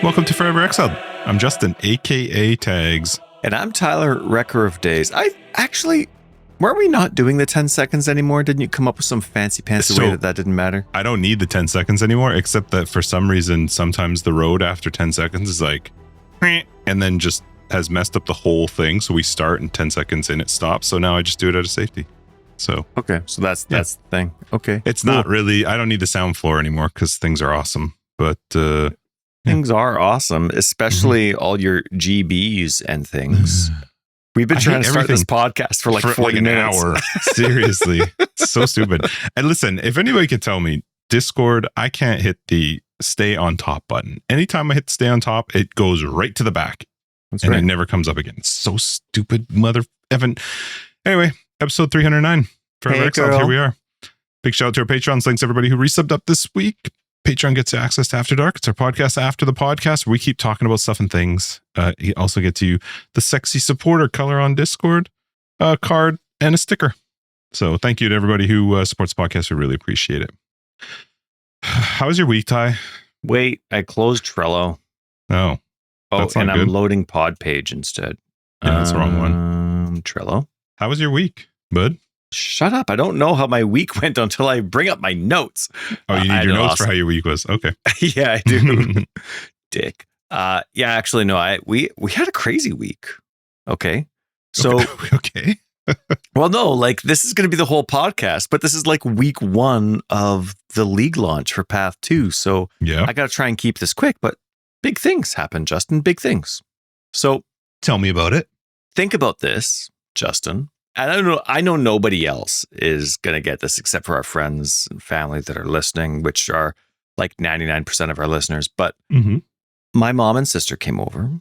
Welcome to Forever Exiled. I'm Justin, aka Tags. And I'm Tyler, Wrecker of Days. Weren't we not doing the 10 seconds anymore? Didn't you come up with some fancy way that didn't matter? I don't need the 10 seconds anymore, except that for some reason, sometimes the road after 10 seconds is like, and then just has messed up the whole thing. So we start and 10 seconds in, it stops. So now I just do it out of safety. So okay, so that's the thing. Okay, it's not really. I don't need the sound floor anymore because things are awesome. But things are awesome, especially all your GBs and things. We've been trying to start this podcast for like 40 minutes. An hour. Seriously, it's so stupid. And listen, if anybody could tell me, Discord, I can't hit the stay on top button. Anytime I hit stay on top, it goes right to the back. That's right. It never comes up again. It's so stupid, mother effing. Anyway, episode 309. Forever Exiled, here we are. Big shout out to our Patrons. Thanks everybody who resubbed up this week. Patreon gets access to After Dark. It's our podcast after the podcast where we keep talking about stuff and things. You also get to the sexy supporter color on Discord, a card, and a sticker. So thank you to everybody who supports the podcast. We really appreciate it. How was your week, Ty? Wait, I closed Trello. Oh, and I'm loading Pod Page instead. Yeah, that's the wrong one. Trello. How was your week, bud? Shut up. I don't know how my week went until I bring up my notes. Oh, you need your notes for how your week was. Okay. Yeah, I do. Dick. Actually, no, we had a crazy week. Okay. So, okay. Well, no, like this is going to be the whole podcast, but this is like week 1 of the league launch for Path 2. So yeah, I got to try and keep this quick, but big things happen, Justin. Big things. So tell me about it. Think about this, Justin. And I know nobody else is going to get this except for our friends and family that are listening, which are like 99% of our listeners. But my mom and sister came over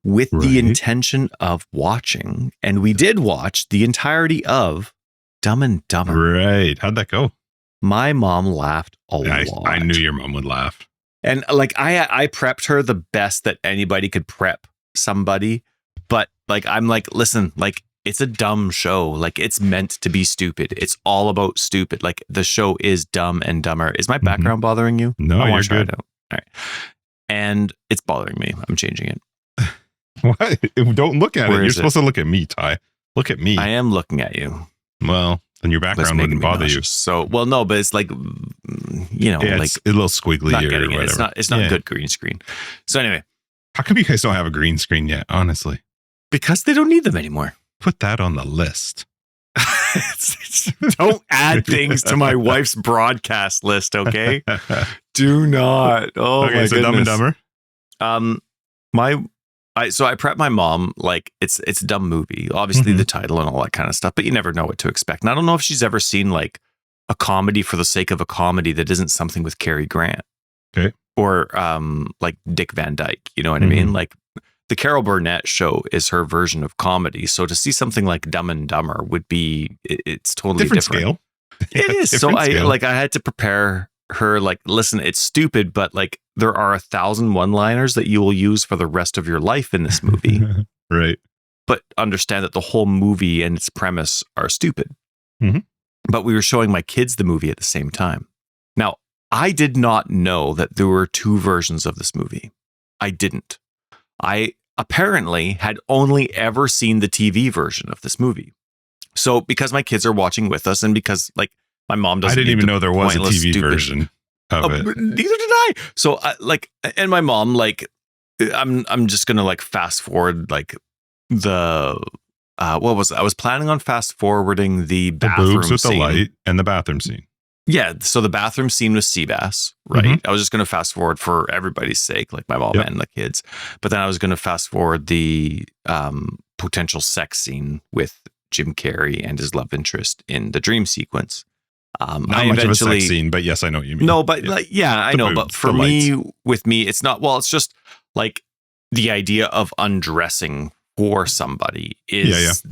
with the intention of watching. And we did watch the entirety of Dumb and Dumber. Right. How'd that go? My mom laughed a lot. I knew your mom would laugh. And like I prepped her the best that anybody could prep somebody. But like, I'm like, listen, like, it's a dumb show. Like it's meant to be stupid. It's all about stupid. Like the show is Dumb and Dumber. Is my background bothering you? No, you're good. All right. And it's bothering me. I'm changing it. What? Don't look at it. You're supposed to look at me, Ty. Look at me. I am looking at you. Well, then your background wouldn't bother you. So, well, no, but it's like, you know, like it's a little squiggly or whatever. It's not good green screen. So anyway. How come you guys don't have a green screen yet, honestly? Because they don't need them anymore. Put that on the list. Don't add things to my wife's broadcast list, okay? Do not. Oh okay, my so goodness. Dumb and Dumber. So I prepped my mom like it's a dumb movie, obviously the title and all that kind of stuff, but you never know what to expect. And I don't know if she's ever seen like a comedy for the sake of a comedy that isn't something with Cary Grant, okay, or like Dick Van Dyke. You know what I mean? Like. The Carol Burnett show is her version of comedy. So to see something like Dumb and Dumber would be, it's totally different. Scale. It is. So I had to prepare her like, listen, it's stupid, but like there are 1,000 one-liners that you will use for the rest of your life in this movie. Right. But understand that the whole movie and its premise are stupid. But we were showing my kids the movie at the same time. Now, I did not know that there were 2 versions of this movie. I didn't. I apparently had only ever seen the TV version of this movie. So because my kids are watching with us and because like my mom doesn't, I didn't even know there was a TV version of it. Neither did I. So and my mom, like, I'm just going to like fast forward like the, I was planning on fast forwarding the bathroom boobs with scene. The light and the bathroom scene. Yeah, so the bathroom scene was Seabass, right? I was just going to fast forward for everybody's sake, like my mom and the kids. But then I was going to fast forward the potential sex scene with Jim Carrey and his love interest in the dream sequence. Not much of a sex scene, but yes, I know what you mean. No, but I know. But for me, with me, it's not. Well, it's just like the idea of undressing for somebody is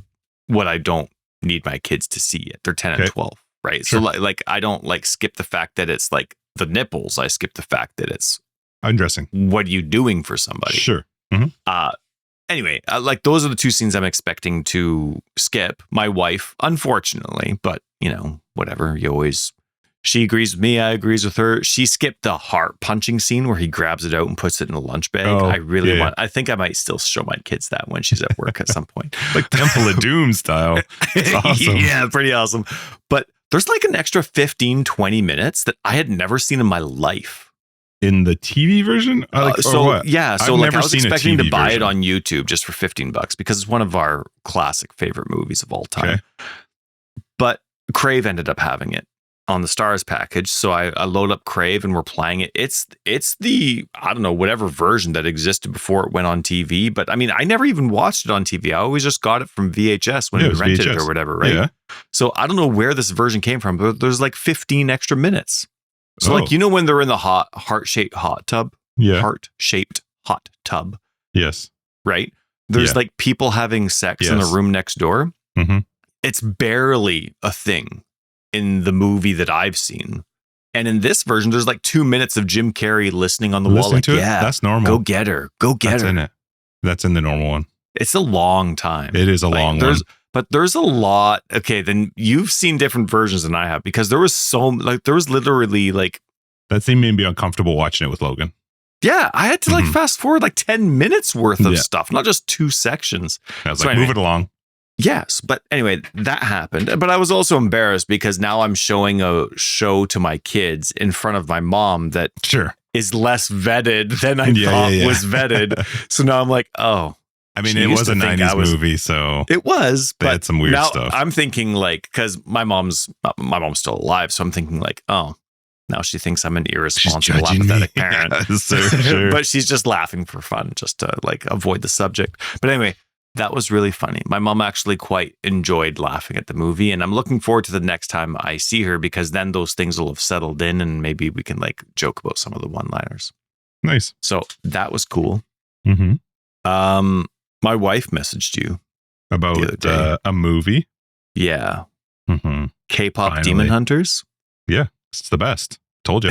what I don't need my kids to see yet. They're 10 and 12. Right. Sure. So like I don't like skip the fact that it's like the nipples. I skip the fact that it's undressing. What are you doing for somebody? Sure. Anyway, like those are the 2 scenes I'm expecting to skip. My wife, unfortunately, but you know, whatever. You always She agrees with me. I agrees with her. She skipped the heart punching scene where he grabs it out and puts it in a lunch bag. Oh, I really want. I think I might still show my kids that when she's at work at some point. Like Temple of Doom style. It's awesome. Yeah, pretty awesome. But there's like an extra 15, 20 minutes that I had never seen in my life. In the TV version? Yeah. So like I was expecting to buy version. it on YouTube just for $15 because it's one of our classic favorite movies of all time. Okay. But Crave ended up having it on the Stars package. So I load up Crave and we're playing it. It's the, I don't know, whatever version that existed before it went on TV. But I mean, I never even watched it on TV. I always just got it from VHS when we rented it or whatever, right? Yeah. So I don't know where this version came from, but there's like 15 extra minutes. So like, you know, when they're in the heart-shaped hot tub? Yeah. Heart-shaped hot tub. Yes. Right? There's like people having sex in the room next door. Mm-hmm. It's barely a thing in the movie that I've seen. And in this version, there's like 2 minutes of Jim Carrey listening on the wall. Like, yeah, that's normal. Go get her. Go get her. In it. That's in the normal one. It's a long time. It is a long one. But there's a lot. Okay, then you've seen different versions than I have because there was literally like. That thing made me uncomfortable watching it with Logan. Yeah, I had to like fast forward like 10 minutes worth of stuff, not just 2 sections. I was move it along. Yes, but anyway, that happened. But I was also embarrassed because now I'm showing a show to my kids in front of my mom that is less vetted than I thought was vetted. So now I'm like, oh. I mean, it was a 90s movie, so it was, but had some weird now stuff. I'm thinking like, because my mom's still alive, so I'm thinking like, oh, now she thinks I'm an irresponsible, apathetic parent. Yeah, sure. But she's just laughing for fun, just to like avoid the subject. But anyway, that was really funny. My mom actually quite enjoyed laughing at the movie, and I'm looking forward to the next time I see her because then those things will have settled in, and maybe we can like joke about some of the one-liners. Nice. So that was cool. Mm-hmm. My wife messaged you about a movie. Yeah. Mm-hmm. K-pop Finally. Demon Hunters. Yeah, it's the best. Told you.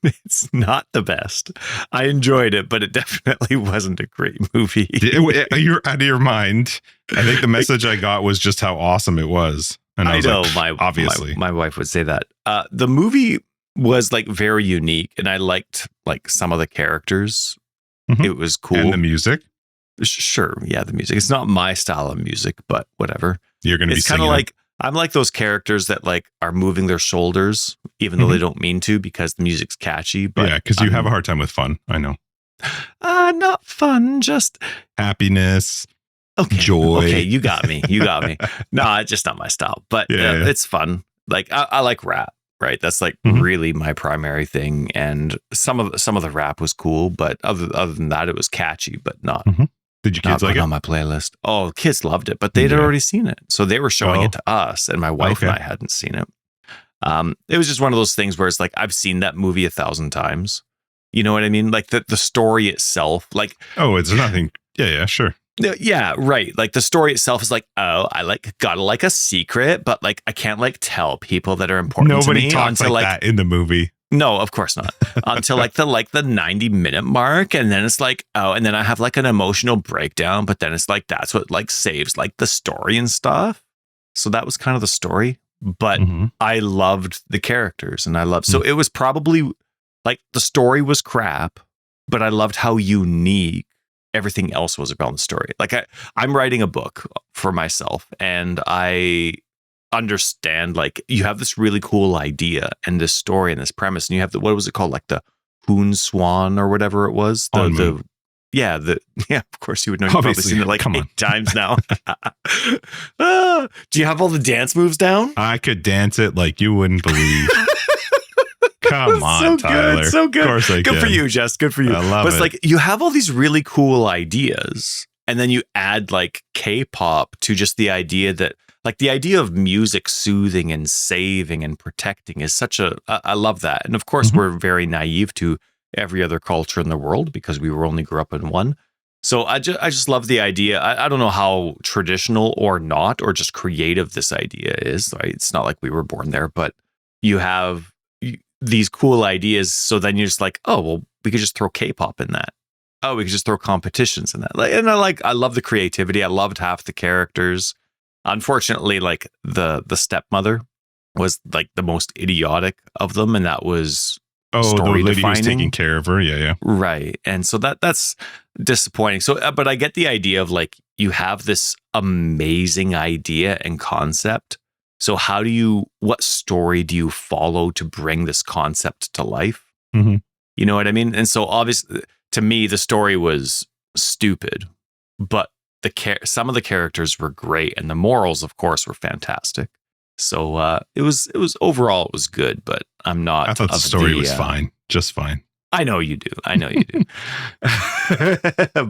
It's not the best. I enjoyed it, but it definitely wasn't a great movie. You're out of your mind. I think the message I got was just how awesome it was. And I know, obviously. My wife would say that. The movie was like very unique, and I liked like some of the characters. Mm-hmm. It was cool. And the music? Sure. Yeah, the music. It's not my style of music, but whatever. You're going to be It's kind of like, I'm like those characters that like are moving their shoulders, even though they don't mean to, because the music's catchy. But yeah, because you have a hard time with fun. I know. Not fun, just happiness, joy. Okay, you got me. No, it's just not my style, but it's fun. Like I like rap, right? That's like really my primary thing. And some of the rap was cool, but other than that, it was catchy, but not. Did your kids like it? On my playlist. Oh, kids loved it, but they'd already seen it. So they were showing it to us, and my wife and I hadn't seen it. It was just one of those things where it's like, I've seen that movie 1,000 times. You know what I mean? Like the story itself, like. Oh, it's nothing. Yeah, sure. Yeah, right. Like the story itself is like, oh, I like gotta like a secret, but like I can't like tell people that are important to me. Nobody talks like that in the movie. No, of course not. Until like the 90-minute mark, and then it's like, oh, and then I have like an emotional breakdown, but then it's like that's what like saves like the story and stuff. So that was kind of the story, but I loved the characters, and I loved. So it was probably like the story was crap, but I loved how unique everything else was about the story. Like I'm writing a book for myself, and I understand like you have this really cool idea and this story and this premise, and you have what was it called, like the Hoon Swan or whatever it was, of course you would know. You've probably seen it like 8 times now. Do you have all the dance moves down? I could dance it like you wouldn't believe. Come on, Tyler. So good. Of course I can. Good for you, Jess. Good for you. I love but it's it. like you have all these really cool ideas, and then you add like K-pop to just the idea that like the idea of music soothing and saving and protecting is such I love that. And of course, we're very naive to every other culture in the world because we were only grew up in one. So I just love the idea. I don't know how traditional or not, or just creative this idea is. Right? It's not like we were born there, but you have these cool ideas. So then you're just like, oh, well, we could just throw K-pop in that. Oh, we could just throw competitions in that. And I love the creativity. I loved half the characters. Unfortunately, like the stepmother was like the most idiotic of them, and that was story the lady who was taking care of her. Yeah. Right. And so that's disappointing. So, but I get the idea of like, you have this amazing idea and concept. So what story do you follow to bring this concept to life? Mm-hmm. You know what I mean? And so obviously to me, the story was stupid, but some of the characters were great. And the morals, of course, were fantastic. So it was overall, it was good, but I'm not. I thought the story was fine, just fine. I know you do.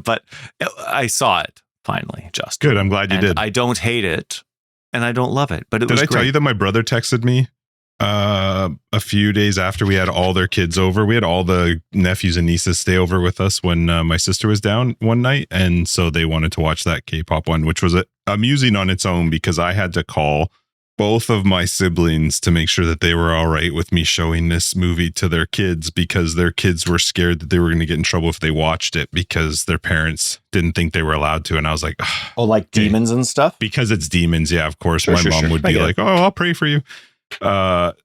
But I saw it finally, Justin. Good. I'm glad you did. I don't hate it and I don't love it, but it was great. Did I tell you that my brother texted me a few days after we had all their kids over? We had all the nephews and nieces stay over with us when my sister was down one night. And so they wanted to watch that K-pop one, which was amusing on its own because I had to call both of my siblings to make sure that they were all right with me showing this movie to their kids, because their kids were scared that they were going to get in trouble if they watched it because their parents didn't think they were allowed to. And I was like, like demons and stuff? Because it's demons. Yeah, of course. My mom would be like, I'll pray for you. So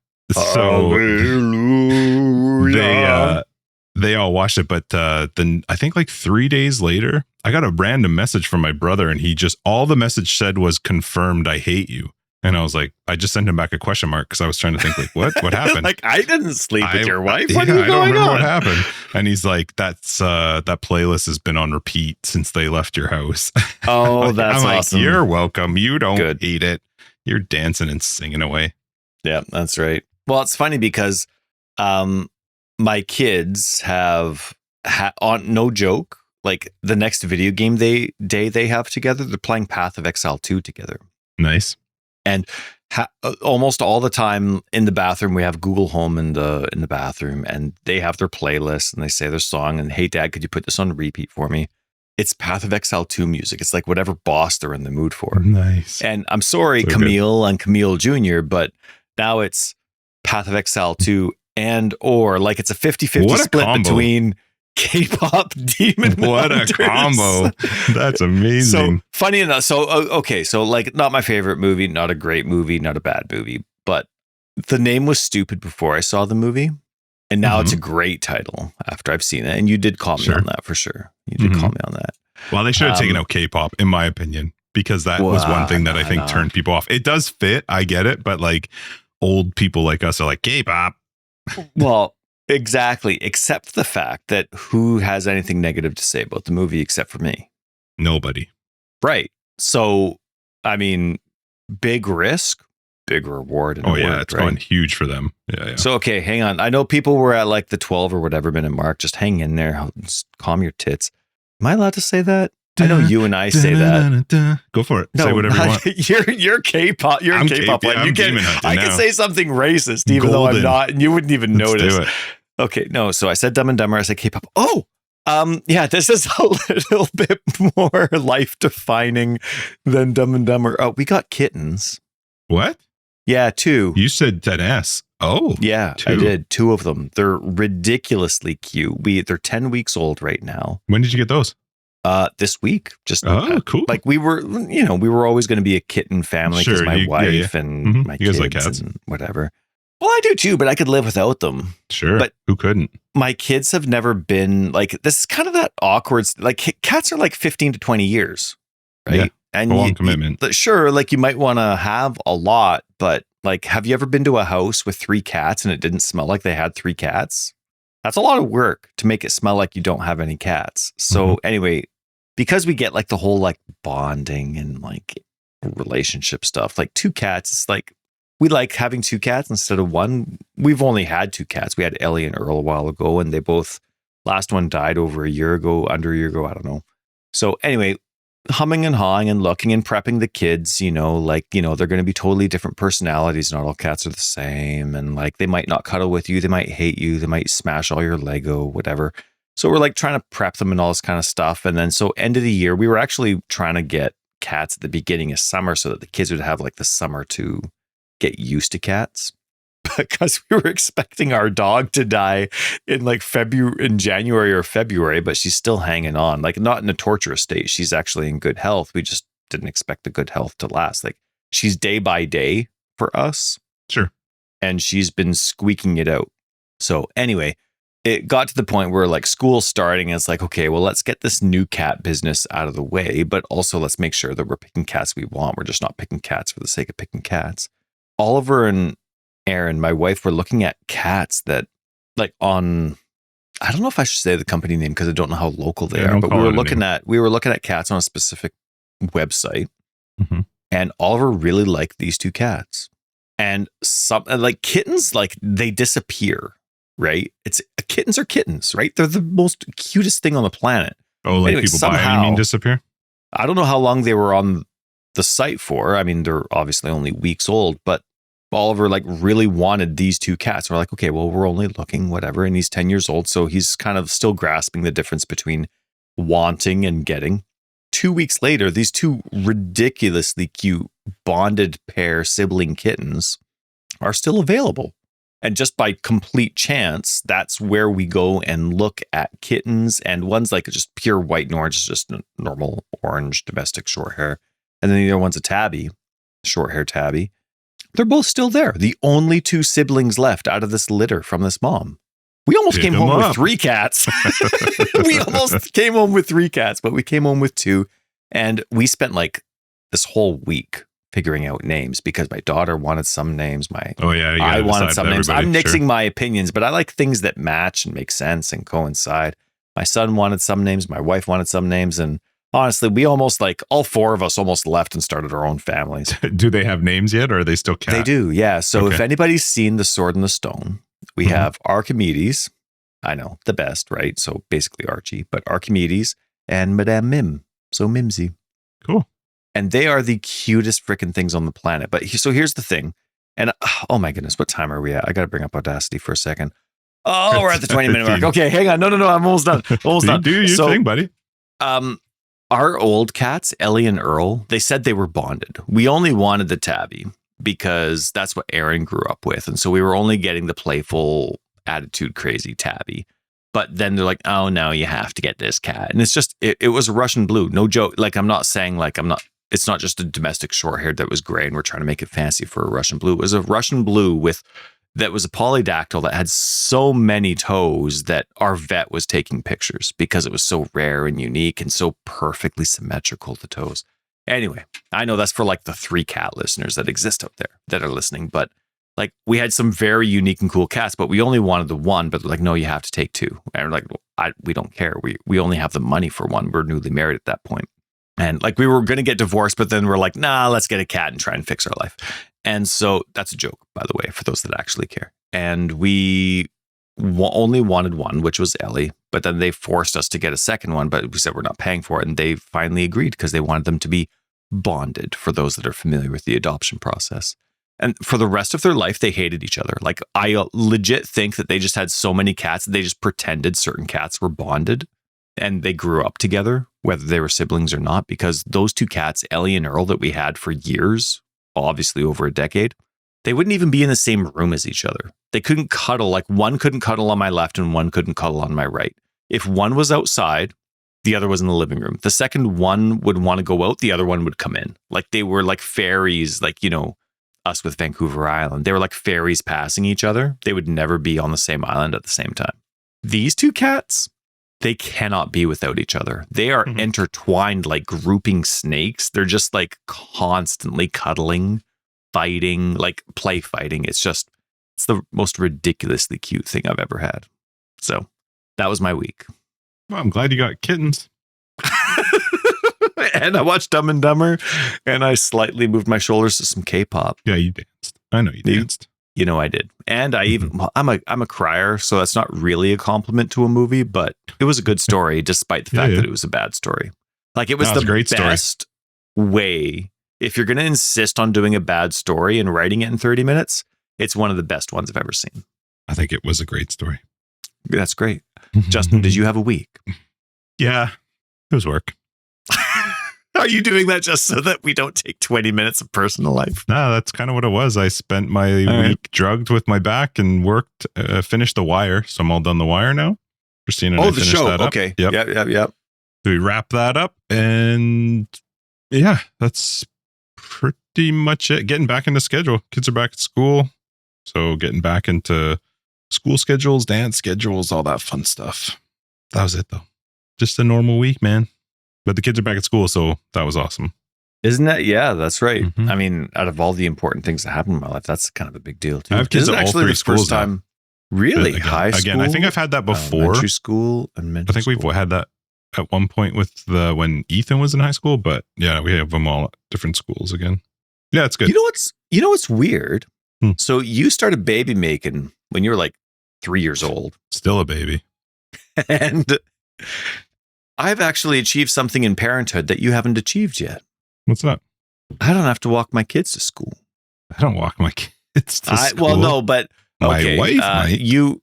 they all watched it. But then I think like 3 days later, I got a random message from my brother, and all the message said was confirmed, I hate you. And I was like, I just sent him back a question mark because I was trying to think, like, what happened? Like, I didn't sleep with your wife. What are you I don't remember on? what happened. And he's like, that playlist has been on repeat since they left your house. Oh, that's awesome. Like, you're welcome. You don't eat it. You're dancing and singing away. Yeah, that's right. Well, it's funny because my kids have, on no joke, like the next video game they have together, they're playing Path of Exile 2 together. Nice. And almost all the time in the bathroom, we have Google Home in the bathroom, and they have their playlist and they say their song. And hey, Dad, could you put this on repeat for me? It's Path of Exile 2 music. It's like whatever boss they're in the mood for. Nice. And I'm sorry, so Camille and Camille Jr., but now it's Path of Exile 2 or like it's a 50-50 split between K-pop demon what hunters. A combo. That's amazing. So funny enough. So okay, so like not my favorite movie, not a great movie, not a bad movie, but the name was stupid before I saw the movie, and now it's a great title after I've seen it. And you did call me on that for sure. You did call me on that. Well, they should have taken out K-pop, in my opinion, because that was one thing that I think turned people off. It does fit, I get it, but like old people like us are like K-pop. Well. Exactly, except the fact that who has anything negative to say about the movie except for me? Nobody. Right. So, I mean, big risk, big reward. It's going huge for them. Yeah. So, okay, hang on. I know people were at like the 12 or whatever minute mark. Just hang in there. Just calm your tits. Am I allowed to say that? I know you and I say that. Go for it. No, say whatever you want. You're K-pop. You're K-pop. I'm demon hunting now. I can say something racist even though I'm not, and you wouldn't even notice. Do it. Okay, no. So I said Dumb and Dumber. I said K-pop. Oh, yeah. This is a little bit more life-defining than Dumb and Dumber. Oh, we got kittens. What? Yeah, 2. You said that S. Oh, yeah, 2. I did 2 of them. They're ridiculously cute. They're 10 weeks old right now. When did you get those? This week. Just cool. Like we were always going to be a kitten family because my wife and my kids like cats and whatever. Well, I do too, but I could live without them. Sure. But who couldn't? My kids have never been like, this is kind of that awkward, like cats are like 15 to 20 years, right? Yeah, and a long commitment. Sure. Like you might want to have a lot, but like, have you ever been to a house with 3 cats and it didn't smell like they had 3 cats? That's a lot of work to make it smell like you don't have any cats. So anyway, because we get like the whole like bonding and like relationship stuff, like 2 cats, it's like, we like having 2 cats instead of 1. We've only had 2 cats. We had Ellie and Earl a while ago, and they both, last one died over a year ago, under a year ago, I don't know. So anyway, humming and hawing and looking and prepping the kids, they're going to be totally different personalities. Not all cats are the same. And like, they might not cuddle with you. They might hate you. They might smash all your Lego, whatever. So we're like trying to prep them and all this kind of stuff. And then so end of the year, we were actually trying to get cats at the beginning of summer so that the kids would have like the summer to get used to cats, because we were expecting our dog to die in like January or February, but she's still hanging on, like not in a torturous state. She's actually in good health. We just didn't expect the good health to last. Like she's day by day for us. Sure. And she's been squeaking it out. So anyway, it got to the point where like school's starting. And it's like, okay, well, let's get this new cat business out of the way, but also let's make sure that we're picking cats we want. We're just not picking cats for the sake of picking cats. Oliver and Aaron, my wife, were looking at cats that like on, I don't know if I should say the company name because I don't know how local they are, but we were looking at cats on a specific website, and Oliver really liked these two cats. And some like kittens, like they disappear, right? It's kittens are kittens, right? They're the most cutest thing on the planet. Oh, like anyway, people somehow, buy them, you mean disappear? I don't know how long they were on the site for. I mean, they're obviously only weeks old, but Oliver like really wanted these two cats. We're like, okay, well, we're only looking, whatever. And he's 10 years old. So he's kind of still grasping the difference between wanting and getting. 2 weeks later, these two ridiculously cute bonded pair sibling kittens are still available. And just by complete chance, that's where we go and look at kittens. And one's like just pure white and orange, just a normal orange domestic short hair. And then the other one's a tabby, short hair tabby. They're both still there. The only two siblings left out of this litter from this mom. We almost came home with 3 cats. We almost came home with 3 cats, but we came home with 2. And we spent like this whole week figuring out names because my daughter wanted some names. I wanted some names. I'm nixing my opinions, but I like things that match and make sense and coincide. My son wanted some names. My wife wanted some names. And honestly, we almost like all 4 of us almost left and started our own families. Do they have names yet or are they still cats? They do. Yeah. So if anybody's seen The Sword and the Stone, we have Archimedes. I know, the best, right? So basically Archie, but Archimedes and Madame Mim. So Mimsy. Cool. And they are the cutest freaking things on the planet. But so here's the thing. And oh my goodness, what time are we at? I got to bring up Audacity for a second. Oh, we're at the 20-minute mark. Okay, hang on. No, I'm almost done. Almost done. Do your thing, buddy. Our old cats, Ellie and Earl, they said they were bonded. We only wanted the tabby because that's what Aaron grew up with. And so we were only getting the playful, attitude crazy tabby. But then they're like, oh, no, you have to get this cat. And it's just, it was a Russian blue. No joke. Like, I'm not saying like, it's not just a domestic short hair that was gray and we're trying to make it fancy for a Russian blue. It was a Russian blue that was a polydactyl that had so many toes that our vet was taking pictures because it was so rare and unique and so perfectly symmetrical, the toes. Anyway, I know that's for like the 3 cat listeners that exist out there that are listening, but like we had some very unique and cool cats, but we only wanted the 1, but like, no, you have to take 2. And we're like, we don't care. We only have the money for 1. We're newly married at that point. And like we were going to get divorced, but then we're like, nah, let's get a cat and try and fix our life. And so that's a joke, by the way, for those that actually care. And we only wanted 1, which was Ellie, but then they forced us to get a second one, but we said we're not paying for it. And they finally agreed because they wanted them to be bonded, for those that are familiar with the adoption process. And for the rest of their life, they hated each other. Like I legit think that they just had so many cats that they just pretended certain cats were bonded and they grew up together, whether they were siblings or not, because those 2 cats, Ellie and Earl, that we had for years, obviously over a decade, they wouldn't even be in the same room as each other. They couldn't cuddle. Like one couldn't cuddle on my left and one couldn't cuddle on my right. If one was outside, the other was in the living room. The second one would want to go out, the other one would come in. Like they were like fairies, like, you know, us with Vancouver Island. They were like fairies passing each other. They would never be on the same island at the same time. These 2 cats, they cannot be without each other. They are intertwined like grouping snakes. They're just like constantly cuddling, fighting, like play fighting. It's the most ridiculously cute thing I've ever had. So that was my week. Well, I'm glad you got kittens. And I watched Dumb and Dumber and I slightly moved my shoulders to some K-pop. Yeah, you danced. I know you danced. You know I did. And I even, I'm a crier, so that's not really a compliment to a movie, but it was a good story despite the fact that it was a bad story. Like it was the great best way. If you're going to insist on doing a bad story and writing it in 30 minutes, it's one of the best ones I've ever seen. I think it was a great story. That's great. Justin, did you have a week? Yeah, it was work. Are you doing that just so that we don't take 20 minutes of personal life? No, that's kind of what it was. I spent my week drugged with my back and worked, finished The Wire. So I'm all done The Wire now. Christina and I the show. That okay. Up. Yep. So we wrap that up. And yeah, that's pretty much it. Getting back into schedule. Kids are back at school. So getting back into school schedules, dance schedules, all that fun stuff. That was it though. Just a normal week, man. But the kids are back at school, so that was awesome. Isn't that? Yeah, that's right. Mm-hmm. I mean, out of all the important things that happened in my life, that's kind of a big deal too. I have kids at all three schools time. Really? Again, High school? Again, I think I've had that before. Elementary school and middle I think we've had that at one point with when Ethan was in high school, but yeah, we have them all at different schools again. Yeah, it's good. You know what's weird? So you started baby making when you were like 3 years old. Still a baby. And I've actually achieved something in parenthood that you haven't achieved yet. What's that? I don't have to walk my kids to school. I don't walk my kids to school. Well, no, but okay, my wife might. You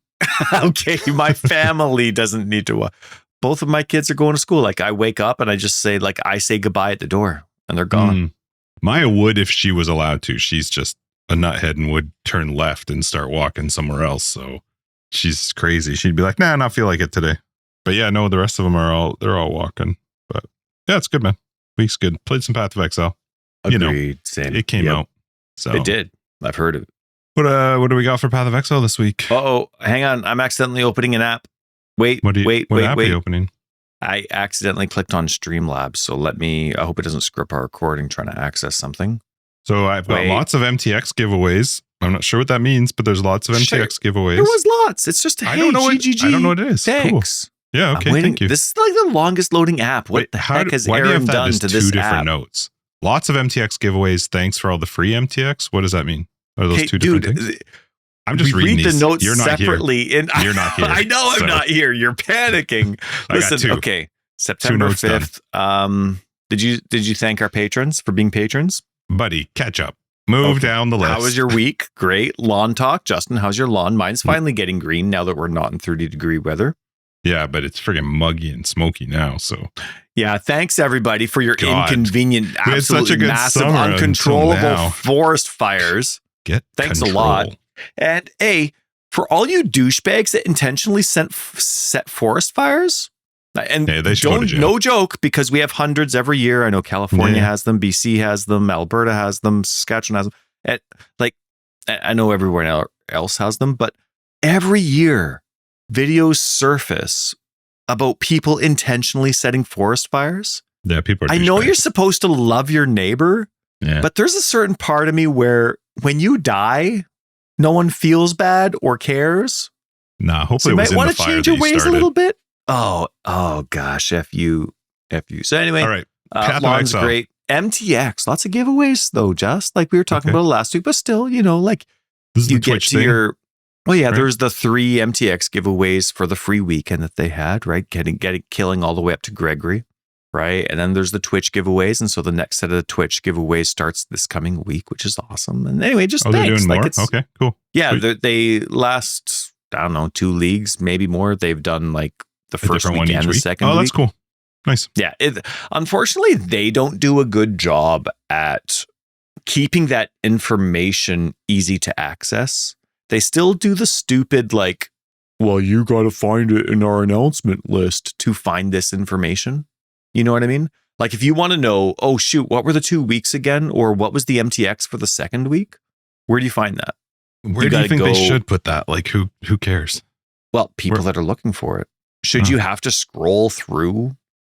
okay? My family doesn't need to walk. Both of my kids are going to school. Like I wake up and I just say I say goodbye at the door and they're gone. Maya would if she was allowed to. She's just a nuthead and would turn left and start walking somewhere else. So she's crazy. She'd be like, nah, I don't feel like it today. But yeah, no, the rest of them they're all walking. But yeah, it's good, man. Week's good. Played some Path of Exile. Agreed. Same. It came out. So it did. I've heard of it. What do we got for Path of Exile this week? Oh, hang on. I'm accidentally opening an app. Wait. What app are you opening? I accidentally clicked on Streamlabs. So I hope it doesn't screw up our recording trying to access something. So I've got lots of MTX giveaways. I'm not sure what that means, but there's lots of MTX giveaways. There was lots. It's just, I don't know what it is. Thanks. Cool. Yeah, okay, thank you. This is like the longest loading app. What the heck has Aaron done to this two app? different notes. Lots of MTX giveaways. Thanks for all the free MTX. What does that mean? Are those two different things? I'm just reading the notes You're not separately. Here. You're not here. I know I'm not here. You're panicking. Listen, okay. September 5th. Did you thank our patrons for being patrons? Buddy, catch up. Move down the list. How was your week? Great. Lawn talk. Justin, how's your lawn? Mine's finally getting green now that we're not in 30-degree weather. Yeah, but it's friggin' muggy and smoky now. So yeah, thanks everybody for your inconvenient, absolutely massive, uncontrollable forest fires. Thanks a lot. And for all you douchebags that intentionally set forest fires, and no joke, because we have hundreds every year. I know California has them, BC has them, Alberta has them, Saskatchewan has them. I know everywhere else has them, but every year videos surface about people intentionally setting forest fires. Yeah, people are I know you're supposed to love your neighbor, but there's a certain part of me where when you die, no one feels bad or cares. Nah, hopefully so it was in the fire. You might want to change your ways a little bit. Oh gosh, F you. So anyway, all right. Lawn's great. MTX, lots of giveaways though, just like we were talking about last week, but still, like this is you the get Twitch to thing. Right? There's the 3 MTX giveaways for the free weekend that they had, right? Killing all the way up to Gregory, right? And then there's the Twitch giveaways, and so the next set of the Twitch giveaways starts this coming week, which is awesome. And anyway, just thanks. They're doing more? Okay, cool. Yeah, they last 2 leagues, maybe more. They've done like the first week and the second week. Oh, that's cool. Nice. Yeah. Unfortunately, they don't do a good job at keeping that information easy to access. They still do the stupid, you got to find it in our announcement list to find this information. You know what I mean? Like if you want to know, oh shoot, what were the 2 weeks again? Or what was the MTX for the second week? Where do you find that? Where do you think they should put that? Like who cares? Well, people that are looking for it. Should you have to scroll through?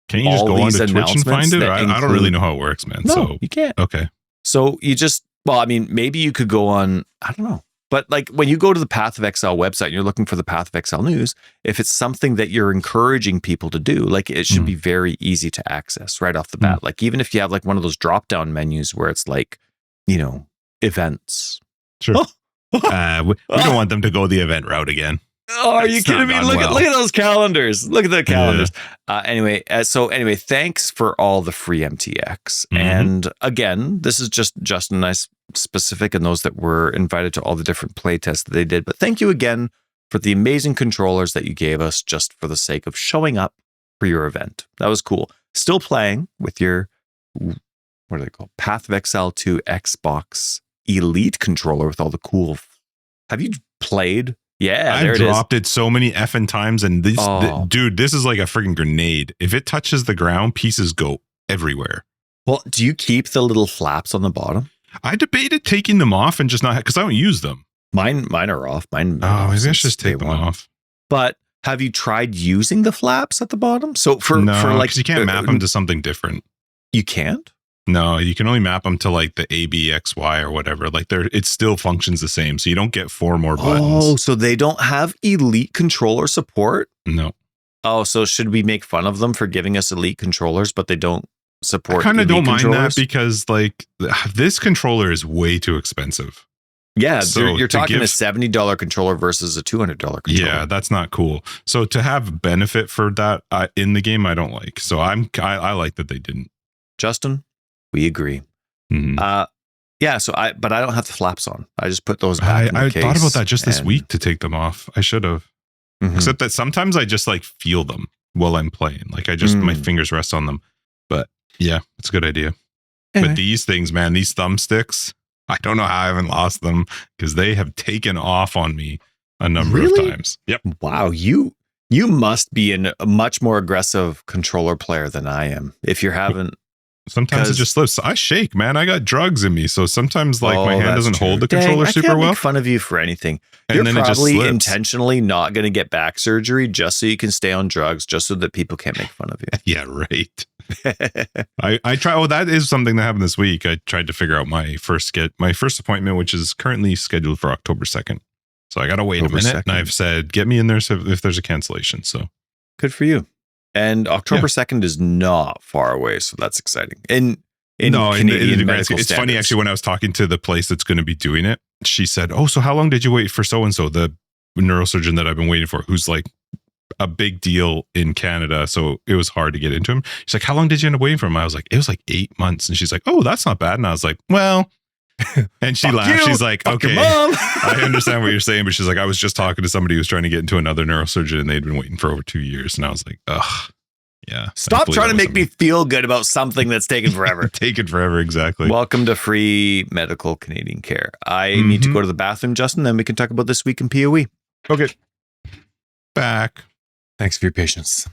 Can you just go onto Twitch and find it? I don't really know how it works, man. No, you can't. Okay. So you just, maybe you could go on, I don't know. But like when you go to the Path of Exile website and you're looking for the Path of Exile news, if it's something that you're encouraging people to do, like it should be very easy to access right off the bat. Like even if you have like one of those drop-down menus where it's like, events. Sure. We don't want them to go the event route again. Oh, are you kidding me? Look at those calendars. Look at the calendars. Yeah. Anyway, thanks for all the free MTX. And again, this is just Justin and I specific and those that were invited to all the different play tests that they did. But thank you again for the amazing controllers that you gave us just for the sake of showing up for your event. That was cool. Still playing with your, what are they called? Path of Exile 2 Xbox Elite controller with all the cool. Have you played? Yeah, I dropped it so many effing times, and dude, this is like a freaking grenade. If it touches the ground, pieces go everywhere. Well, do you keep the little flaps on the bottom? I debated taking them off and just not because I don't use them. Mine are off. Mine. Oh, maybe I should just take them off. But have you tried using the flaps at the bottom? So for like, you can't map them to something different. You can't? No, you can only map them to like the A, B, X, Y or whatever. Like it still functions the same. So you don't get 4 more buttons. Oh, so they don't have elite controller support? No. Oh, so should we make fun of them for giving us elite controllers, but they don't support? I kind of don't mind that because like this controller is way too expensive. Yeah, so you're talking a $70 controller versus a $200 controller. Yeah, that's not cool. So to have benefit for that in the game, I don't like. So I like that they didn't. Justin, we agree. Mm-hmm. Yeah, but I don't have the flaps on. I just put those back. I thought about that just this week to take them off. I should have. Mm-hmm. Except that sometimes I just like feel them while I'm playing. Like my fingers rest on them. But yeah, it's a good idea. Anyway. But these things, man, these thumbsticks, I don't know how I haven't lost them because they have taken off on me a number of times. Yep. Wow. You must be a much more aggressive controller player than I am. If you haven't. Sometimes it just slips. I shake, man. I got drugs in me. So sometimes like my hand doesn't hold the controller super well. I can't make fun of you for anything. And You're then probably it just intentionally not going to get back surgery just so you can stay on drugs, just so that people can't make fun of you. Yeah, right. I try. Oh, that is something that happened this week. I tried to figure out my first appointment, which is currently scheduled for October 2nd. So I got to wait a minute. 2nd. And I've said, get me in there if there's a cancellation. So good for you. And October 2nd is not far away, so that's exciting. In Canadian medical it's funny actually, when I was talking to the place that's going to be doing it, she said, "Oh, so how long did you wait for so and so, the neurosurgeon that I've been waiting for, who's like a big deal in Canada, so it was hard to get into him." She's like, "How long did you end up waiting for him?" I was like, "It was like 8 months." And she's like, "Oh, that's not bad." And I was like, "Well," and she laughed. She's like, "Okay, I understand what you're saying," but she's like, "I was just talking to somebody who was trying to get into another neurosurgeon, and they'd been waiting for over 2 years." And I was like, "Ugh." Yeah. Stop trying to make me feel good about something that's taken forever. Taken forever, exactly. Welcome to free medical Canadian care. I need to go to the bathroom, Justin, then we can talk about this week in PoE. Okay. Back. Thanks for your patience.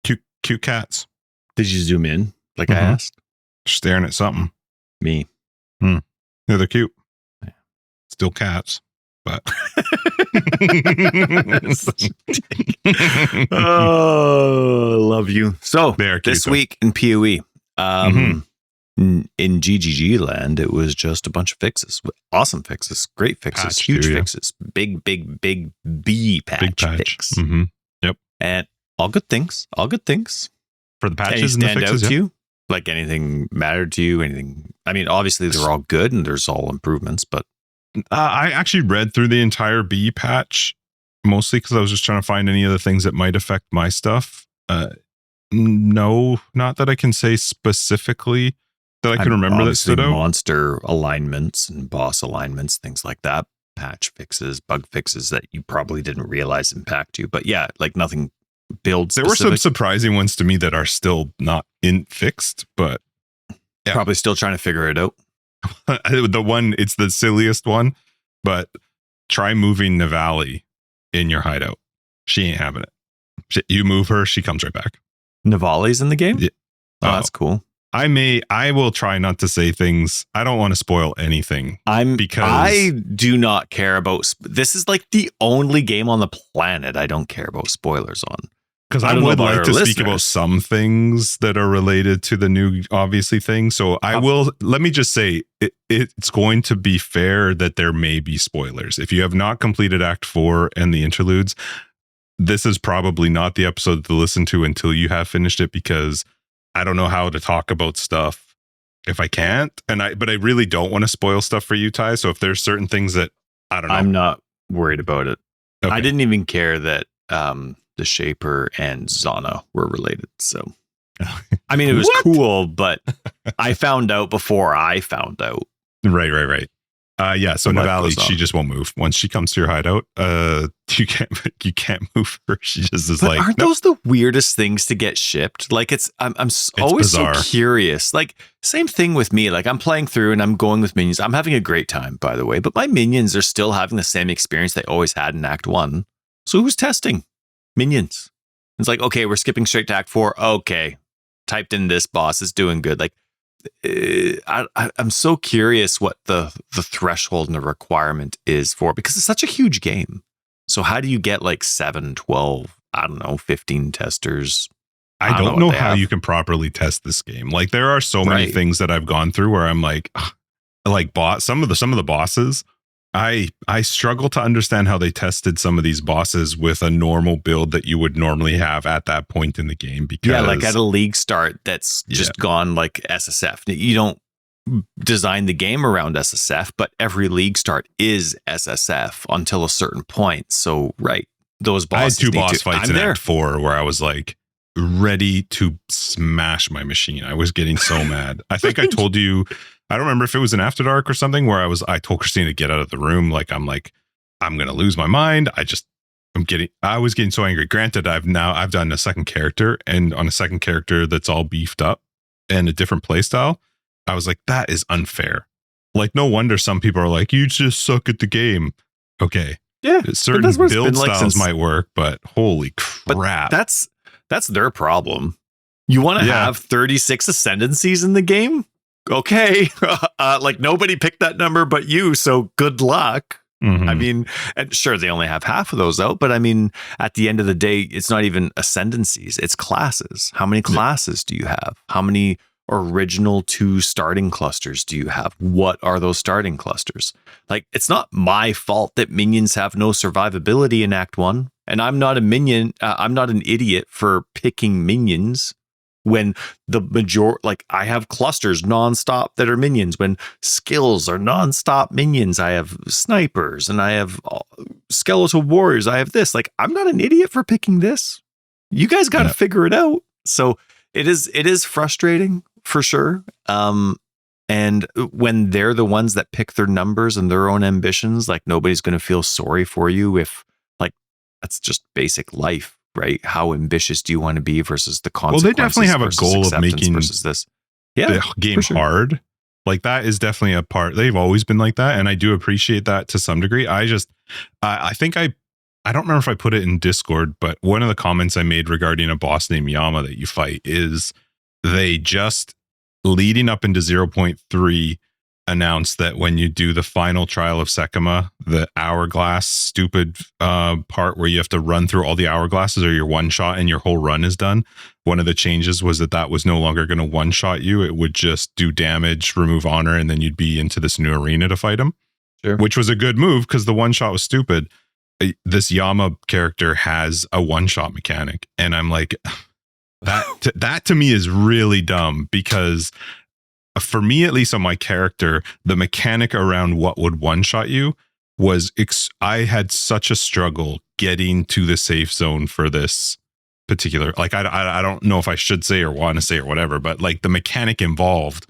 Cute cats. Did you zoom in like I asked? Staring at something. Me. Yeah, they're cute. Yeah. Still cats. But oh, love you. So this week in PoE, in GGG land, it was just a bunch of fixes, awesome fixes, great fixes, huge fixes, big B patch fix. Mm-hmm. Yep, and all good things. All good things for the patches and the fixes. Out to you? Like anything mattered to you? Anything? I mean, obviously they're all good and there's all improvements, but. I actually read through the entire B patch, mostly because I was just trying to find any of the things that might affect my stuff. No, not that I can say specifically that I can remember that stood out. Monster alignments and boss alignments, things like that. Patch fixes, bug fixes that you probably didn't realize impact you. But yeah, like nothing build specific. There were some surprising ones to me that are still not fixed, but yeah. Probably still trying to figure it out. The one, it's the silliest one, but try moving Navali in your hideout. She ain't having it. You move her, she comes right back. Navali's in the game? Yeah. Oh, that's cool. I will try not to say things. I don't want to spoil anything. I do not care about. This is like the only game on the planet I don't care about spoilers on. Because I would like to speak about some things that are related to the new, obviously, thing. So let me just say, it's going to be fair that there may be spoilers. If you have not completed Act 4 and the interludes, this is probably not the episode to listen to until you have finished it, because I don't know how to talk about stuff if I can't. But I really don't want to spoil stuff for you, Ty. So if there's certain things that, I don't know. I'm not worried about it. Okay. I didn't even care that, the Shaper and Zana were related. So, I mean, it was cool, but I found out before I found out. Right. Yeah. So Navali, she just won't move. Once she comes to your hideout, you can't move her. She just is like. Aren't those the weirdest things to get shipped? Like I'm always bizarre. So curious. Like same thing with me. Like I'm playing through and I'm going with minions. I'm having a great time, by the way. But my minions are still having the same experience they always had in Act 1. So who's testing? Minions. It's like, okay, we're skipping straight to Act 4. Okay. Typed in this boss is doing good. Like I'm so curious what the threshold and the requirement is for, because it's such a huge game. So how do you get like 7, 12, I don't know, 15 testers? I don't know how you can properly test this game. Like there are so many things that I've gone through where I'm like some of the bosses. I struggle to understand how they tested some of these bosses with a normal build that you would normally have at that point in the game. Because like at a league start that's just gone like SSF. You don't design the game around SSF, but every league start is SSF until a certain point. So those bosses. I had 2 boss fights in Act 4 where I was like ready to smash my machine. I was getting so mad. I think I told you. I don't remember if it was an After Dark or something where I told Christina to get out of the room. I'm going to lose my mind. I was getting so angry. Granted, I've done a second character, and on a second character that's all beefed up and a different play style. I was like, that is unfair. Like, no wonder some people are like, you just suck at the game. Okay. Yeah. Certain build styles might work, but holy crap. But that's their problem. You want to have 36 ascendancies in the game? Okay, like nobody picked that number but you, so good luck. I mean, and sure, they only have half of those out, but I mean, at the end of the day, it's not even ascendancies, it's classes. How many classes do you have? How many original 2 starting clusters do you have? What are those starting clusters? Like, it's not my fault that minions have no survivability in Act 1, and I'm not a minion, I'm not an idiot for picking minions. When I have clusters nonstop that are minions, when skills are nonstop minions, I have snipers and I have skeletal warriors. I have this. Like, I'm not an idiot for picking this. You guys got to figure it out. So it is frustrating for sure. And when they're the ones that pick their numbers and their own ambitions, like nobody's going to feel sorry for you if that's just basic life. Right? How ambitious do you want to be versus the consequences? Well, they definitely have a goal of making versus this. The game hard. Like that is definitely a part. They've always been like that, and I do appreciate that to some degree. I think I don't remember if I put it in Discord, but one of the comments I made regarding a boss named Yama that you fight is they just leading up into 0.3 announced that when you do the final trial of Sekima, the hourglass stupid part where you have to run through all the hourglasses or your one shot and your whole run is done. One of the changes was that was no longer going to one shot you. It would just do damage, remove honor, and then you'd be into this new arena to fight him. Sure. Which was a good move because the one shot was stupid. This Yama character has a one shot mechanic, and I'm like, that to me is really dumb because for me, at least on my character, the mechanic around what would one-shot you was I had such a struggle getting to the safe zone for this particular. Like, I don't know if I should say or want to say or whatever, but like the mechanic involved,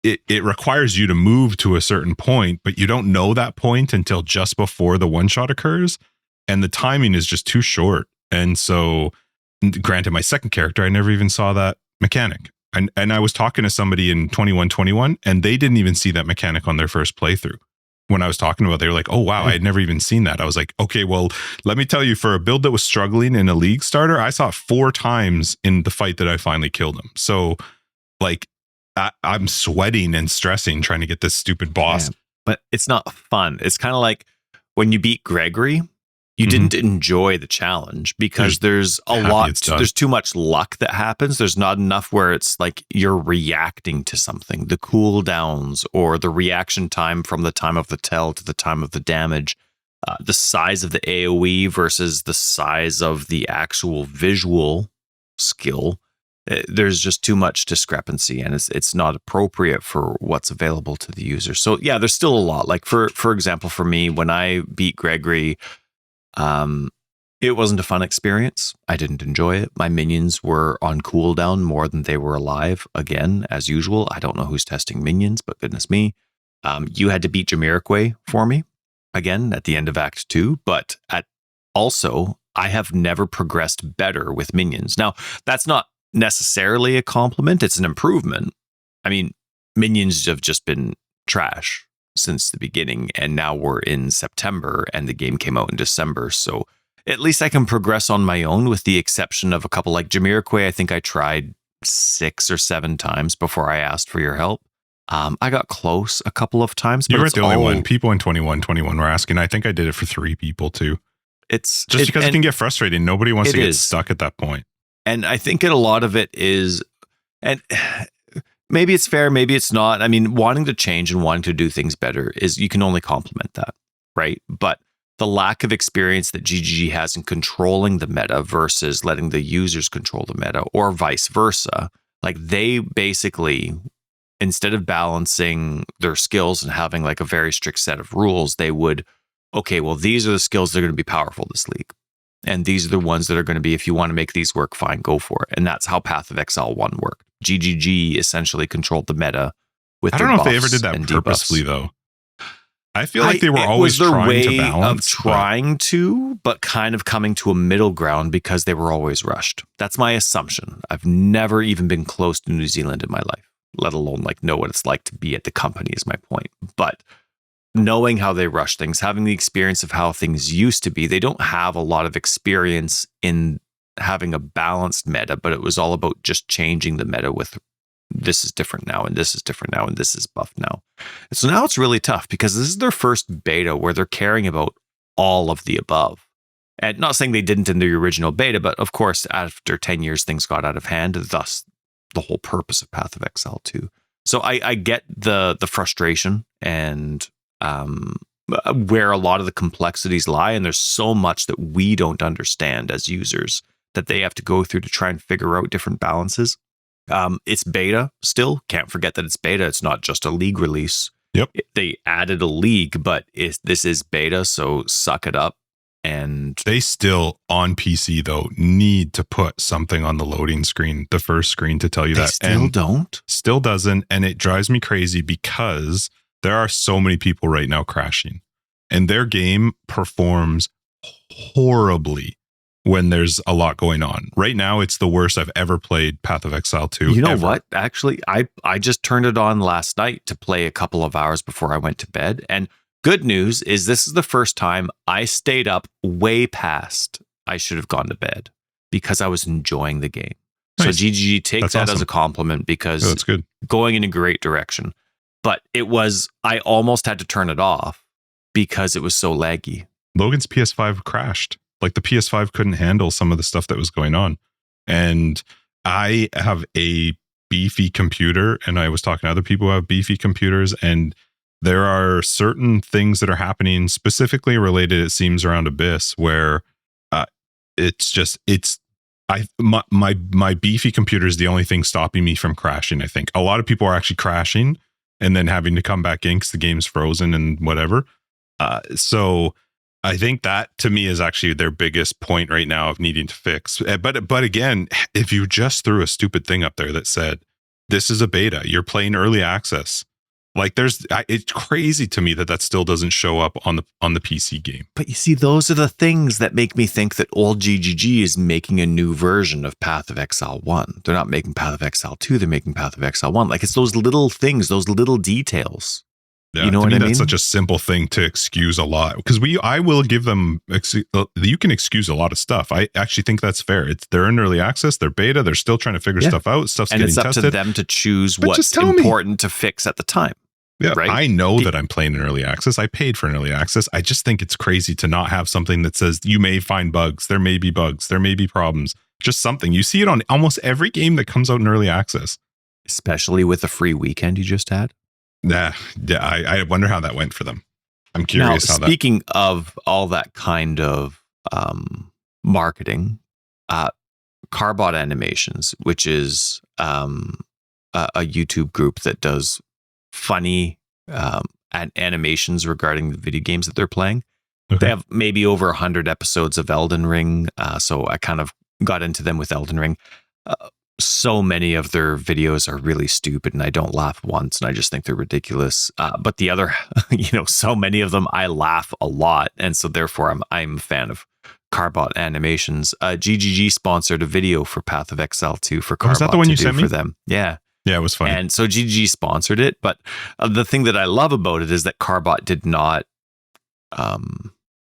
it requires you to move to a certain point, but you don't know that point until just before the one-shot occurs. And the timing is just too short. And so, granted, my second character, I never even saw that mechanic. And I was talking to somebody in 2121 and they didn't even see that mechanic on their first playthrough. When I was talking about it, they were like, oh, wow, I had never even seen that. I was like, okay, well, let me tell you, for a build that was struggling in a league starter, I saw it 4 times in the fight that I finally killed him. So like I'm sweating and stressing trying to get this stupid boss. Yeah, but it's not fun. It's kind of like when you beat Gregory, you didn't enjoy the challenge because there's too much luck that happens. There's not enough where it's like you're reacting to something, the cooldowns or the reaction time from the time of the tell to the time of the damage, the size of the AoE versus the size of the actual visual skill. There's just too much discrepancy and it's not appropriate for what's available to the user. So yeah, there's still a lot. Like for example, for me, when I beat Gregory, it wasn't a fun experience. I didn't enjoy it. My minions were on cooldown more than they were alive. Again, as usual, I don't know who's testing minions, but goodness me. You had to beat Jamiroquai for me again at the end of Act 2, but also I have never progressed better with minions. Now, that's not necessarily a compliment. It's an improvement. I mean, minions have just been trash since the beginning, and now we're in September and the game came out in December, so at least I can progress on my own with the exception of a couple like Jamiroquai. I think I tried 6 or 7 times before I asked for your help. I got close a couple of times. You weren't the only one. People in 21 were asking. I think I did it for 3 people too. It's just because it can get frustrating. Nobody wants to get stuck at that point. And I think a lot of it is, and maybe it's fair, maybe it's not. I mean, wanting to change and wanting to do things better is, you can only compliment that, right? But the lack of experience that GGG has in controlling the meta versus letting the users control the meta, or vice versa, like they basically, instead of balancing their skills and having like a very strict set of rules, they would, okay, well, these are the skills that are going to be powerful this league. And these are the ones that are going to be, if you want to make these work, fine, go for it. And that's how Path of Exile 1 worked. GGG essentially controlled the meta with. I don't know if they ever did that purposefully, though. I feel like they were always trying to balance. Trying to, but kind of coming to a middle ground because they were always rushed. That's my assumption. I've never even been close to New Zealand in my life, let alone like know what it's like to be at the company is my point. But knowing how they rush things, having the experience of how things used to be, they don't have a lot of experience in having a balanced meta, but it was all about just changing the meta with this is different now, and this is different now, and this is buffed now. And so now it's really tough because this is their first beta where they're caring about all of the above. And not saying they didn't in the original beta, but of course, after 10 years, things got out of hand, thus the whole purpose of Path of Exile 2. So I get the frustration and where a lot of the complexities lie, and there's so much that we don't understand as users that they have to go through to try and figure out different balances. It's beta still. Can't forget that it's beta. It's not just a league release. Yep. They added a league, but this is beta, so suck it up. And they still, on PC though, need to put something on the loading screen, the first screen, to tell you that. Still don't. Still doesn't, and it drives me crazy because there are so many people right now crashing, and their game performs horribly when there's a lot going on. Right now, it's the worst I've ever played Path of Exile 2. You know what? Actually, I just turned it on last night to play a couple of hours before I went to bed. And good news is this is the first time I stayed up way past I should have gone to bed because I was enjoying the game. Nice. So GGG, take that awesome as a compliment because that's good. Going in a great direction. But I almost had to turn it off because it was so laggy. Logan's PS5 crashed. Like the PS5 couldn't handle some of the stuff that was going on. And I have a beefy computer, and I was talking to other people who have beefy computers, and there are certain things that are happening specifically related, it seems, around Abyss, where my beefy computer is the only thing stopping me from crashing. I think a lot of people are actually crashing and then having to come back in because the game's frozen and whatever. So I think that to me is actually their biggest point right now of needing to fix. But again, if you just threw a stupid thing up there that said, this is a beta, you're playing early access. Like it's crazy to me that still doesn't show up on the PC game. But you see, those are the things that make me think that old GGG is making a new version of Path of Exile 1. They're not making Path of Exile 2, they're making Path of Exile 1. Like it's those little things, those little details. Yeah, you know what I mean? That's such a simple thing to excuse a lot because I will give them. You can excuse a lot of stuff. I actually think that's fair. They're in early access, they're beta, they're still trying to figure stuff out. Stuff's getting tested, and it's up to them to choose what's important to fix at the time. Yeah, right? I know that I'm playing in early access. I paid for an early access. I just think it's crazy to not have something that says you may find bugs. There may be bugs. There may be problems. Just something. You see it on almost every game that comes out in early access, especially with the free weekend you just had. Yeah, I wonder how that went for them. I'm curious how that. Speaking of all that kind of marketing, Carbot Animations, which is a YouTube group that does funny animations regarding the video games that they're playing. Okay. They have maybe over 100 episodes of Elden Ring, so I kind of got into them with Elden Ring. So many of their videos are really stupid and I don't laugh once and I just think they're ridiculous. But the other, so many of them I laugh a lot. And so therefore I'm a fan of Carbot Animations. GGG sponsored a video for Path of Exile 2 for Carbot. Was that the one you sent me? For them? Yeah. Yeah, it was funny. And so GGG sponsored it. But the thing that I love about it is that Carbot did not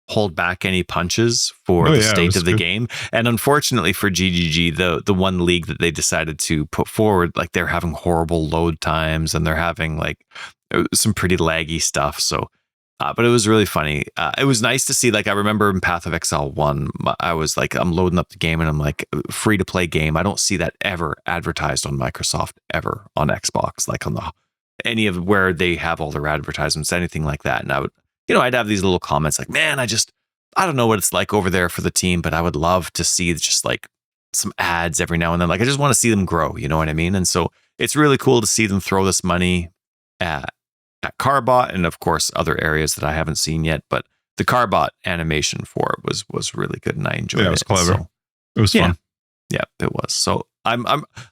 hold back any punches for the state of the game. And unfortunately for GGG, the one league that they decided to put forward, like they're having horrible load times and they're having like some pretty laggy stuff. So, but it was really funny. It was nice to see, like, I remember in Path of Exile 1, I was like, I'm loading up the game and I'm like, free to play game. I don't see that ever advertised on Microsoft ever on Xbox, like on any of where they have all their advertisements, anything like that. And I would, I'd have these little comments like, man, I don't know what it's like over there for the team, but I would love to see just like some ads every now and then. Like, I just want to see them grow, you know what I mean? And so it's really cool to see them throw this money at Carbot and of course other areas that I haven't seen yet. But the Carbot animation for it was really good and I enjoyed it. Yeah, it was clever. So, it was fun. Yeah, it was. So I'm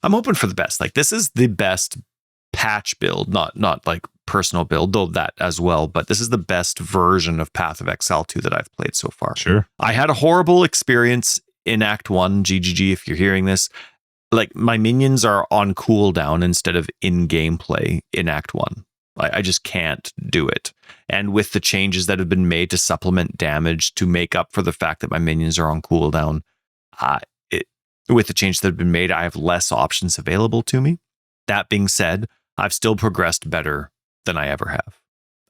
hoping for the best. Like, this is the best patch build, not like personal build, though that as well, but this is the best version of Path of Exile 2 that I've played so far. Sure. I had a horrible experience in Act 1, GGG, if you're hearing this. Like, my minions are on cooldown instead of in gameplay in Act 1. I just can't do it. And with the changes that have been made to supplement damage to make up for the fact that my minions are on cooldown, with the changes that have been made, I have less options available to me. That being said, I've still progressed better than I ever have.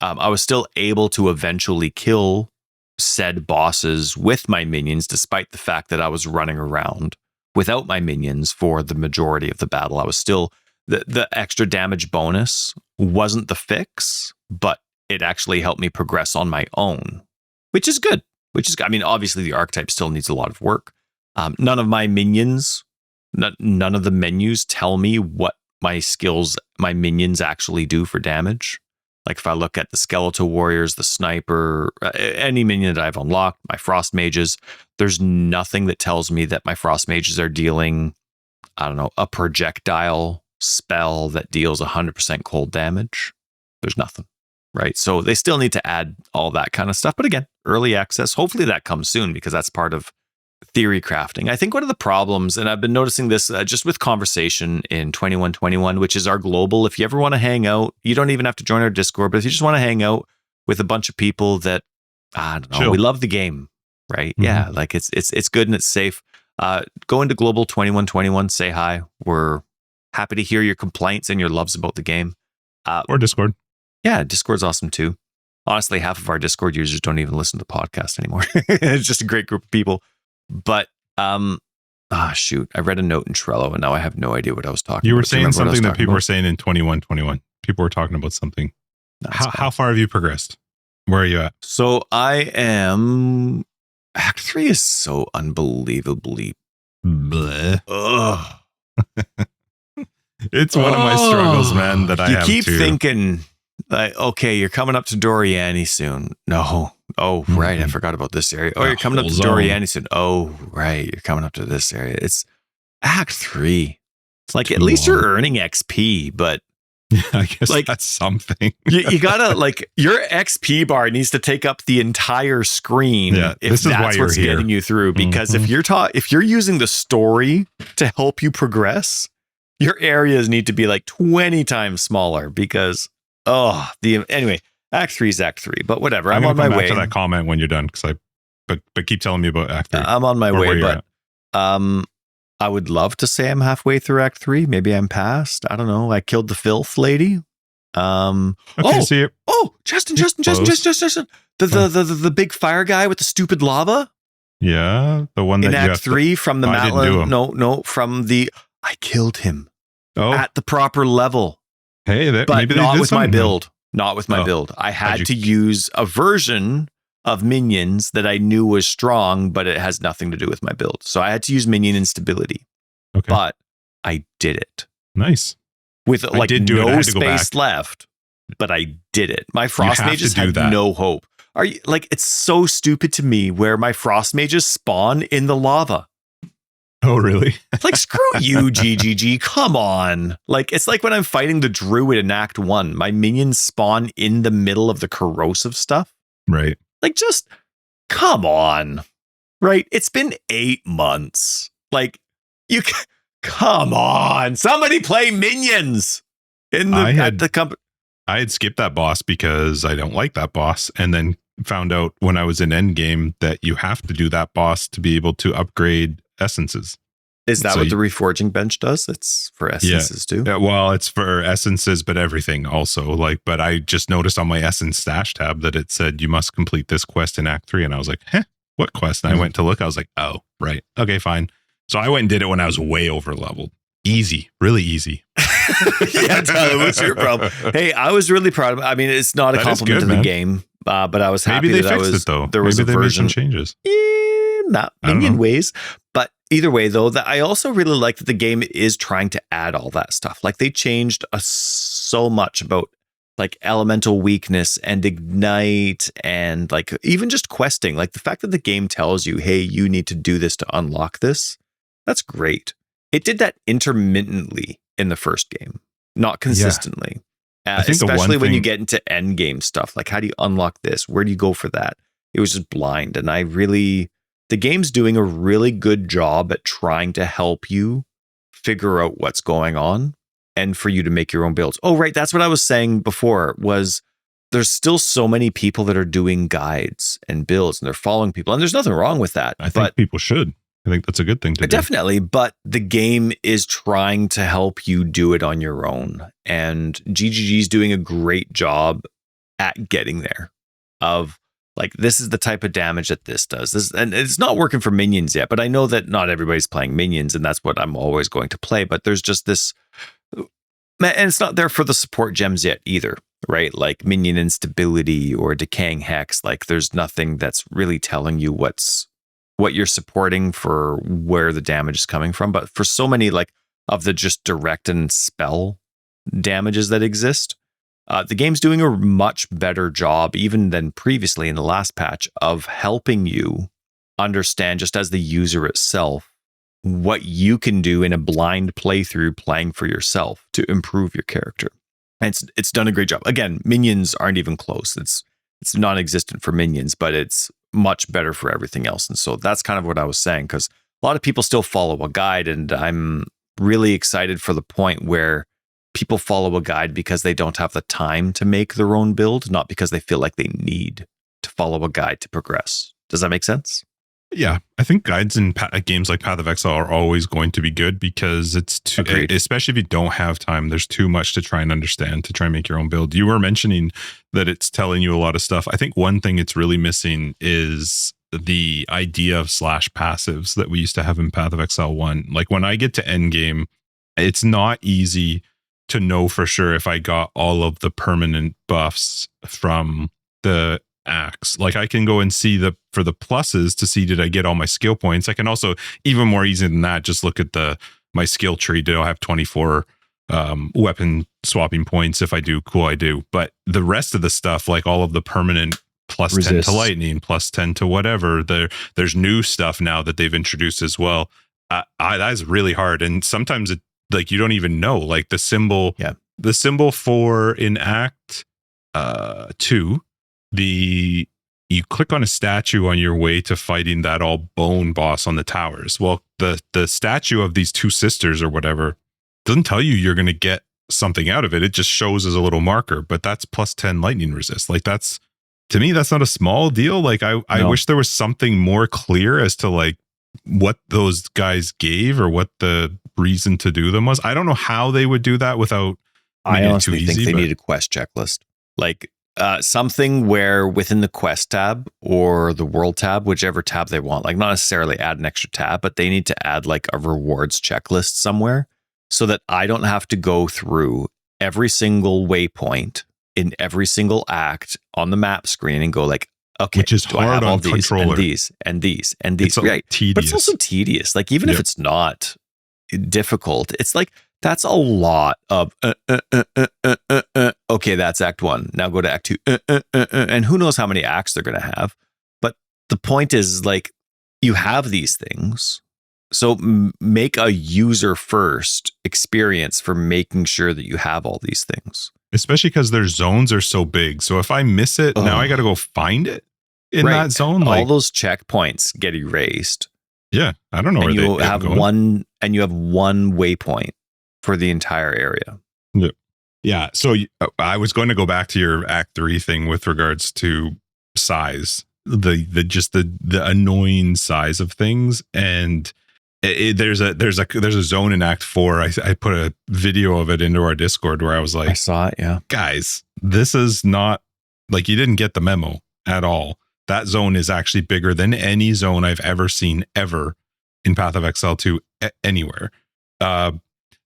I was still able to eventually kill said bosses with my minions, despite the fact that I was running around without my minions for the majority of the battle. I was still, the extra damage bonus wasn't the fix, but it actually helped me progress on my own, which is good. I mean, obviously the archetype still needs a lot of work. None of my minions, none of the menus tell me what my skills, my minions actually do for damage. Like, if I look at the skeletal warriors, the sniper, any minion that I've unlocked, my frost mages, there's nothing that tells me that my frost mages are dealing, I don't know, a projectile spell that deals 100% cold damage. There's nothing, right? So they still need to add all that kind of stuff. But again, early access, hopefully that comes soon, because that's part of theory crafting. I think one of the problems, and I've been noticing this just with conversation in 2121, which is our global, if you ever want to hang out, you don't even have to join our Discord, but if you just want to hang out with a bunch of people that, I don't know, Chill. We love the game, right? Mm-hmm. Yeah, like it's good and it's safe. Go into global 2121, say hi. We're happy to hear your complaints and your loves about the game. Or Discord. Yeah, Discord's awesome too. Honestly, half of our Discord users don't even listen to the podcast anymore. It's just a great group of people. But, shoot, I read a note in Trello and now I have no idea what I was talking about. You were saying something that people were saying in 2121. People were talking about something. How far have you progressed? Where are you at? So I am, Act 3 is so unbelievably bleh. Ugh. It's one of my struggles, man, that I have You keep thinking, like, okay, you're coming up to Doriani soon. No. Oh, right. I forgot about this area. Oh, you're coming up to Doriani soon. Oh, right. You're coming up to this area. It's Act 3. It's like, at least you're earning XP, but I guess like, that's something. you gotta, like, your XP bar needs to take up the entire screen if that's what's getting you through. Because if you're using the story to help you progress, your areas need to be like 20 times smaller because anyway, Act 3 is Act 3, but whatever. I'm on my way. To that comment when you're done, but keep telling me about Act 3. I'm on my way, but I would love to say I'm halfway through Act 3. Maybe I'm past. I don't know. I killed the filth lady. See it. Oh, Justin. The big fire guy with the stupid lava. Yeah, the one that in Act 3 from the Matlin. No, from the. I killed him at the proper level. Hey, but maybe not with my build. Not with my build. I had to use a version of minions that I knew was strong, but it has nothing to do with my build. So I had to use minion instability. Okay. But I did it. Nice. With like no space left, but I did it. My frost mages had no hope. Are you like, it's so stupid to me where my frost mages spawn in the lava. Oh, really? Like, screw you, GGG. Come on. Like, it's like when I'm fighting the druid in Act 1, my minions spawn in the middle of the corrosive stuff. Right. Like, just come on. Right? It's been 8 months. Like, come on. Somebody play minions at the company. I had skipped that boss because I don't like that boss. And then found out when I was in endgame that you have to do that boss to be able to upgrade essences. Is that what the reforging bench does? It's for essences too? Yeah, well, it's for essences, but everything also. Like, but I just noticed on my essence stash tab that it said you must complete this quest in Act 3. And I was like, what quest? And I went to look. I was like, oh, right. Okay, fine. So I went and did it when I was way over leveled. Easy, really easy. Yeah, Tyler, what's your problem? Hey, I was really proud of it. I mean, it's not a compliment to the game, but I was happy Maybe that they fixed it though. There was Maybe a they version. made some changes. Not Minion ways, but either way, though, that I also really like that the game is trying to add all that stuff. Like they changed so much about like elemental weakness and ignite and like even just questing. Like the fact that the game tells you, hey, you need to do this to unlock this. That's great. It did that intermittently in the first game, not consistently. Yeah. Especially when you get into end game stuff. Like how do you unlock this? Where do you go for that? It was just blind. And the game's doing a really good job at trying to help you figure out what's going on and for you to make your own builds. Oh, right. That's what I was saying before was there's still so many people that are doing guides and builds and they're following people. And there's nothing wrong with that. I think people should. I think that's a good thing to do. Definitely. But the game is trying to help you do it on your own. And GGG's doing a great job at getting there of, like, this is the type of damage that this does. And it's not working for minions yet, but I know that not everybody's playing minions, and that's what I'm always going to play. But there's just this, and it's not there for the support gems yet either, right? Like minion instability or decaying hex. Like there's nothing that's really telling you what you're supporting for where the damage is coming from. But for so many like of the just direct and spell damages that exist, the game's doing a much better job, even than previously in the last patch, of helping you understand, just as the user itself, what you can do in a blind playthrough playing for yourself to improve your character. And it's done a great job. Again, minions aren't even close. It's non-existent for minions, but it's much better for everything else. And so that's kind of what I was saying, because a lot of people still follow a guide, and I'm really excited for the point where people follow a guide because they don't have the time to make their own build, not because they feel like they need to follow a guide to progress. Does that make sense? Yeah, I think guides in games like Path of Exile are always going to be good because it's too, especially if you don't have time, there's too much to try and understand to try and make your own build. You were mentioning that it's telling you a lot of stuff. I think one thing it's really missing is the idea of slash passives that we used to have in Path of Exile 1. Like when I get to endgame, it's not easy to know for sure if I got all of the permanent buffs from the axe. Like I can go and see for the pluses to see, did I get all my skill points? I can also, even more easy than that, just look at my skill tree. Do I have 24 weapon swapping points? If I do, cool, I do. But the rest of the stuff, like all of the permanent plus Resist. 10 to lightning, plus 10 to whatever, there's new stuff now that they've introduced as well. That is really hard. And sometimes it, like, you don't even know, like the symbol for in Act 2, you click on a statue on your way to fighting that all bone boss on the towers. Well, the statue of these two sisters or whatever doesn't tell you you're going to get something out of it. It just shows as a little marker, but that's plus 10 lightning resist. Like that's, to me, that's not a small deal. Like I wish there was something more clear as to like what those guys gave or what the reason to do them was. I don't know how they would do that without. I honestly think they need a quest checklist, like something where within the quest tab or the world tab, whichever tab they want, like not necessarily add an extra tab, but they need to add like a rewards checklist somewhere so that I don't have to go through every single waypoint in every single act on the map screen and go like, okay, which is hard on controller. And these and these and these. Right. Tedious. But it's also tedious. Like even if it's not difficult, it's like that's a lot of okay, that's Act 1. Now go to Act 2. And who knows how many acts they're going to have. But the point is, like, you have these things. So make a user first experience for making sure that you have all these things. Especially because their zones are so big. So if I miss it, now I got to go find it in that zone. Like, all those checkpoints get erased. Yeah, I don't know where you have one, and you have one waypoint for the entire area. Yeah. So I was going to go back to your Act 3 thing with regards to size, the annoying size of things. And there's a zone in Act 4. I put a video of it into our Discord where I was like, I saw it. Yeah, guys, this is not like, you didn't get the memo at all. That zone is actually bigger than any zone I've ever seen ever in Path of Exile 2 anywhere. The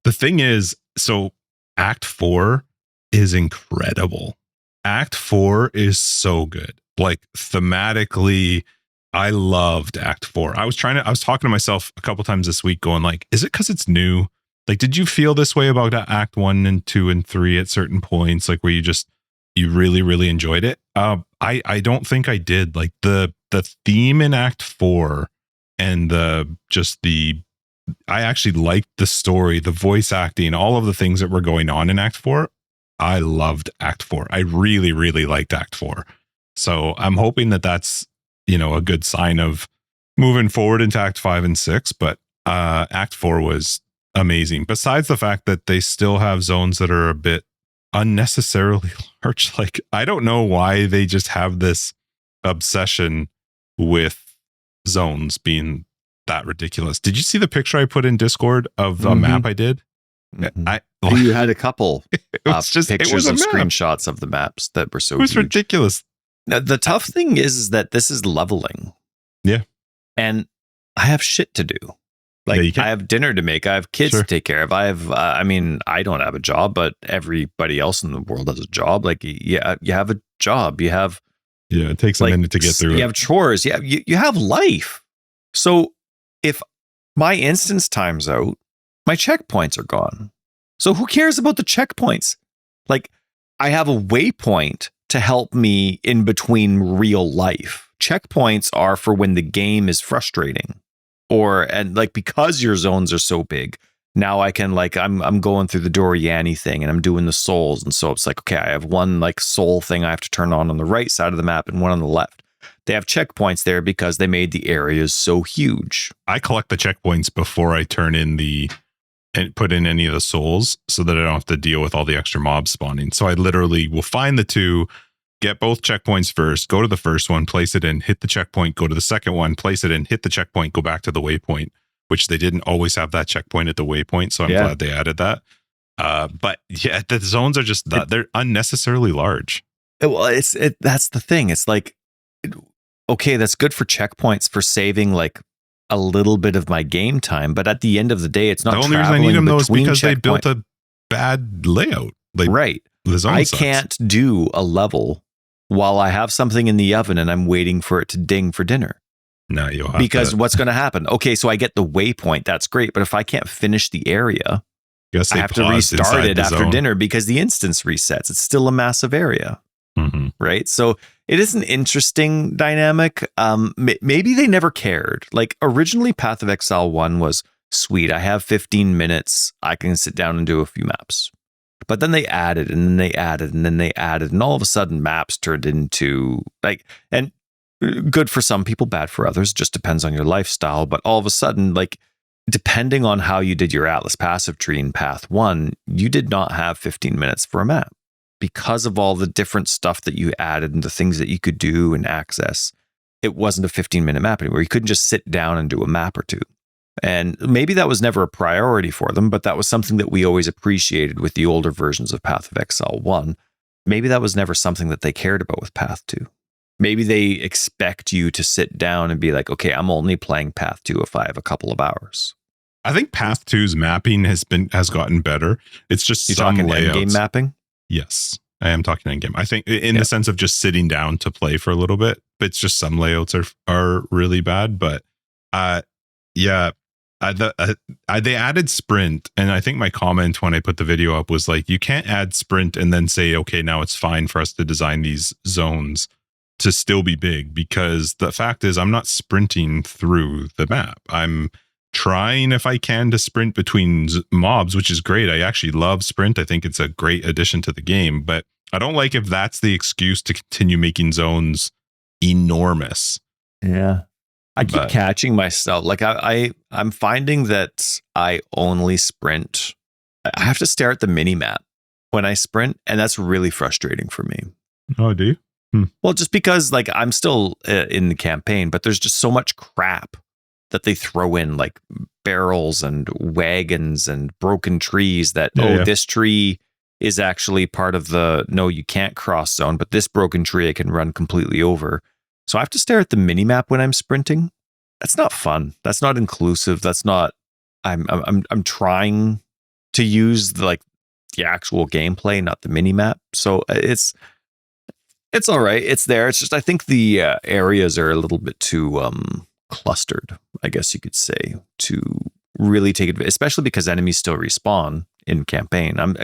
thing is, so Act 4 is incredible. Act 4 is so good. Like, thematically, I loved Act 4. I was talking to myself a couple times this week going like, is it because it's new? Like, did you feel this way about Act 1 and 2 and 3 at certain points, like where you really, really enjoyed it? I don't think I did. Like, the theme in Act 4 and I actually liked the story, the voice acting, all of the things that were going on in Act 4. I loved Act 4. I really, really liked Act 4. So I'm hoping that that's, a good sign of moving forward into Act 5 and 6. But Act 4 was amazing. Besides the fact that they still have zones that are a bit unnecessarily large. Like, I don't know why they just have this obsession with zones being that ridiculous. Did you see the picture I put in Discord of the map I did? Mm-hmm. You had a couple pictures and map. screenshots of the maps that were so It was huge. ridiculous. Now, the tough thing is that this is leveling. Yeah. And I have shit to do. Like, I have dinner to make. I have kids to take care of. I have, I don't have a job, but everybody else in the world has a job. Like, you have a job. You have. Yeah, it takes a minute to get through it. You have chores. You have life. So if my instance time's out, my checkpoints are gone. So who cares about the checkpoints? Like, I have a waypoint to help me in between real life. Checkpoints are for when the game is frustrating. Because your zones are so big, now I can, I'm going through the Doriani thing and I'm doing the souls. And so it's like, okay, I have one soul thing I have to turn on the right side of the map and one on the left. They have checkpoints there because they made the areas so huge. I collect the checkpoints before I turn in and put in any of the souls so that I don't have to deal with all the extra mobs spawning. So I literally will find the two, get both checkpoints first, go to the first one, place it in, hit the checkpoint, go to the second one, place it in, hit the checkpoint, go back to the waypoint, which they didn't always have that checkpoint at the waypoint. So I'm glad they added that. But yeah, the zones are just, they're unnecessarily large. Well, that's the thing. It's like, okay, that's good for checkpoints for saving a little bit of my game time. But at the end of the day, it's not the only reason I need them though is because they built a bad layout. Right. The zone I sucks. can't do a level while I have something in the oven and I'm waiting for it to ding for dinner. No, you'll have because what's going to happen? Okay, so I get the waypoint. That's great. But if I can't finish the area, I have to restart it after dinner because the instance resets. It's still a massive area. Mm-hmm. Right. So it is an interesting dynamic. Maybe they never cared. Like, originally Path of Exile 1 was sweet. I have 15 minutes. I can sit down and do a few maps. But then they added and then they added and then they added. And all of a sudden maps turned into and good for some people, bad for others. Just depends on your lifestyle. But all of a sudden, depending on how you did your Atlas passive tree in Path 1, you did not have 15 minutes for a map. Because of all the different stuff that you added and the things that you could do and access, it wasn't a 15-minute map anymore. You couldn't just sit down and do a map or two. And maybe that was never a priority for them, but that was something that we always appreciated with the older versions of Path of Exile 1. Maybe that was never something that they cared about with Path 2. Maybe they expect you to sit down and be like, okay, I'm only playing Path 2 if I have a couple of hours. I think Path 2's mapping has gotten better. It's just You're some talking layouts. endgame mapping? Yes, I am talking endgame. I think in the sense of just sitting down to play for a little bit. It's just some layouts are really bad. But they added sprint. And I think my comment when I put the video up was like, you can't add sprint and then say, okay, now it's fine for us to design these zones to still be big. Because the fact is, I'm not sprinting through the map. I'm trying, if I can, to sprint between mobs, which is great. I actually love sprint. I think it's a great addition to the game, but I don't like if that's the excuse to continue making zones enormous. Yeah. I keep catching myself. I'm finding that I only sprint. I have to stare at the mini map when I sprint, and that's really frustrating for me. Oh, do you? Well, just because like I'm still in the campaign, but there's just so much crap that they throw in, like barrels and wagons and broken trees that, this tree is actually part of the, no, you can't cross zone, but this broken tree I can run completely over. So I have to stare at the mini map when I'm sprinting. That's not fun. That's not inclusive. That's not, I'm trying to use the actual gameplay, not the mini map. So it's all right. It's there. It's just, I think the areas are a little bit too clustered, I guess you could say, to really take advantage, especially because enemies still respawn in campaign. I'm